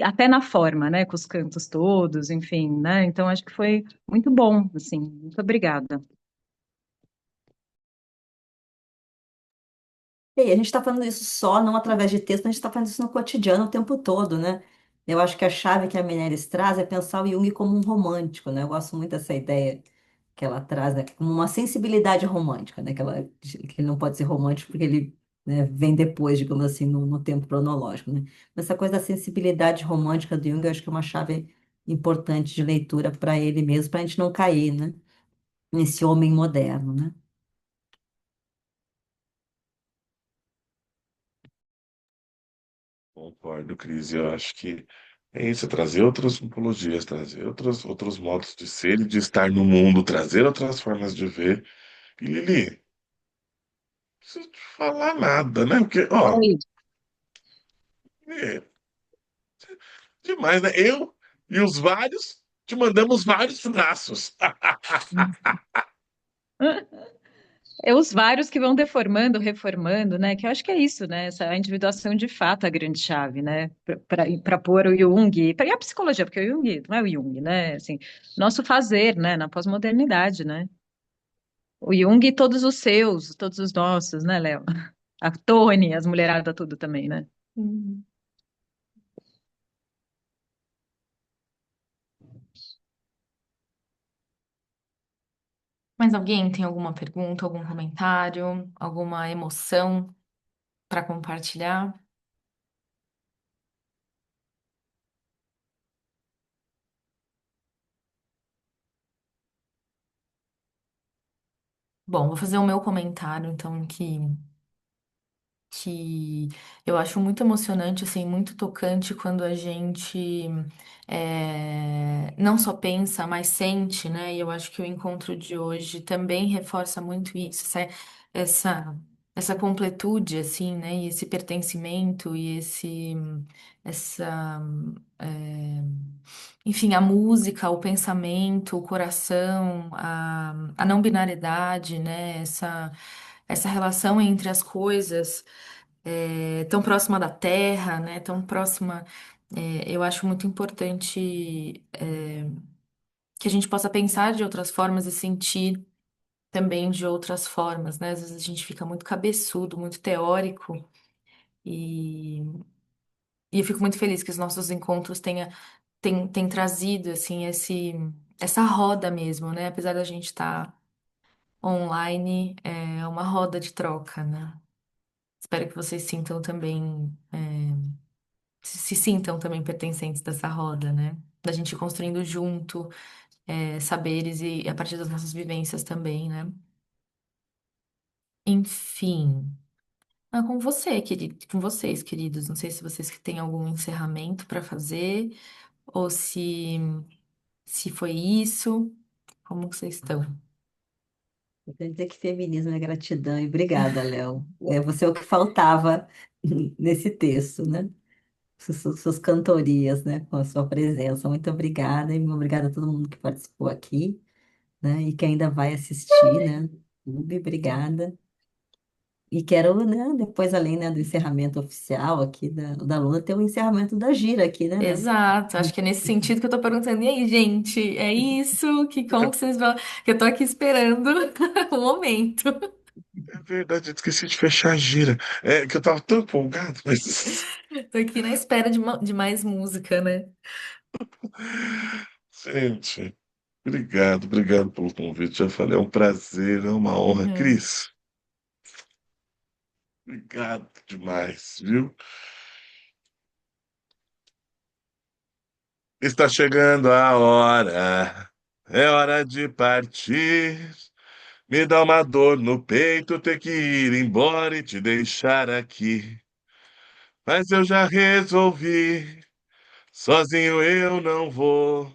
até na forma, né, com os cantos todos, enfim, né? Então acho que foi muito bom, assim. Muito obrigada. E a gente está falando isso só, não através de texto, a gente está falando isso no cotidiano o tempo todo, né? Eu acho que a chave que a Meirelles traz é pensar o Jung como um romântico, né? Eu gosto muito dessa ideia que ela traz, né? Como uma sensibilidade romântica, né? Que ele não pode ser romântico porque ele, né, vem depois, digamos assim, no tempo cronológico, né? Mas essa coisa da sensibilidade romântica do Jung, eu acho que é uma chave importante de leitura para ele mesmo, para a gente não cair, né? Nesse homem moderno, né? Concordo, Cris. Eu acho que é isso, é trazer outras ontologias, trazer outros modos de ser e de estar no mundo, trazer outras formas de ver. E Lili, não preciso te falar nada, né? Porque, ó, Oi. é demais, né? Eu e os vários te mandamos vários traços. É os vários que vão deformando, reformando, né? Que eu acho que é isso, né? Essa individuação de fato é a grande chave, né? Para pôr o Jung, e a psicologia, porque o Jung não é o Jung, né? Assim, nosso fazer, né? Na pós-modernidade, né? O Jung e todos os seus, todos os nossos, né, Léo? A Tony, as mulheradas, tudo também, né? Uhum. Mas alguém tem alguma pergunta, algum comentário, alguma emoção para compartilhar? Bom, vou fazer o meu comentário, então, que eu acho muito emocionante, assim, muito tocante quando a gente não só pensa, mas sente, né? E eu acho que o encontro de hoje também reforça muito isso, essa, essa completude, assim, né? E esse pertencimento e essa, é, enfim, a música, o pensamento, o coração, a não binariedade, né? Essa relação entre as coisas tão próxima da Terra, né? Tão próxima. Eu acho muito importante que a gente possa pensar de outras formas e sentir também de outras formas, né? Às vezes a gente fica muito cabeçudo, muito teórico e, e eu fico muito feliz que os nossos encontros tenham trazido assim essa roda mesmo, né? Apesar da gente estar online, é uma roda de troca, né? Espero que vocês sintam também, se sintam também pertencentes dessa roda, né? Da gente ir construindo junto, saberes e a partir das nossas vivências também, né? Enfim. Com você, querido, com vocês, queridos. Não sei se vocês que têm algum encerramento para fazer ou se foi isso. Como que vocês estão? Eu tenho que dizer que feminismo é gratidão e obrigada, Léo. Você é o que faltava nesse texto, né? Suas cantorias, né? Com a sua presença. Muito obrigada e obrigada a todo mundo que participou aqui, né? E que ainda vai assistir, né? Muito obrigada. E quero, né, depois, além, né, do encerramento oficial aqui da Luna, ter o encerramento da gira aqui, né, Léo? Exato, acho que é nesse sentido que eu tô perguntando. E aí, gente, é isso? Como que vocês vão? Que eu tô aqui esperando o momento. É verdade, eu esqueci de fechar a gira. É que eu tava tão empolgado, mas. Tô aqui na espera de mais música, né? Gente, obrigado pelo convite. Já falei, é um prazer, é uma honra. Uhum. Cris, obrigado demais, viu? Está chegando a hora, é hora de partir. Me dá uma dor no peito ter que ir embora e te deixar aqui. Mas eu já resolvi, sozinho eu não vou.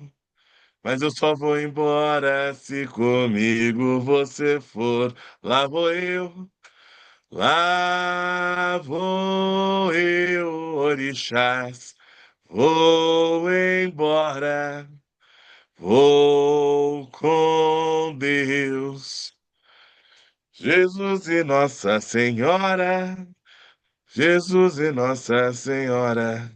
Mas eu só vou embora se comigo você for. Lá vou eu, lá vou eu, orixás. Vou embora, vou com Deus. Jesus e Nossa Senhora, Jesus e Nossa Senhora.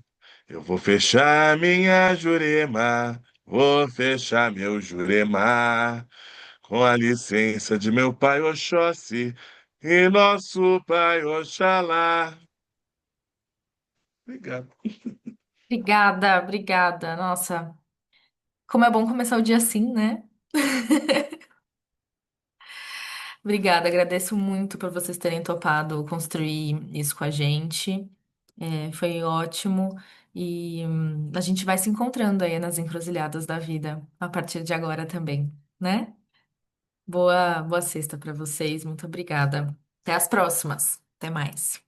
Eu vou fechar minha Jurema, vou fechar meu Jurema, com a licença de meu pai Oxóssi e nosso pai Oxalá. Obrigado. Obrigada, obrigada. Nossa, como é bom começar o dia assim, né? Obrigada, agradeço muito por vocês terem topado construir isso com a gente. Foi ótimo. E a gente vai se encontrando aí nas encruzilhadas da vida a partir de agora também, né? Boa sexta para vocês. Muito obrigada. Até as próximas. Até mais.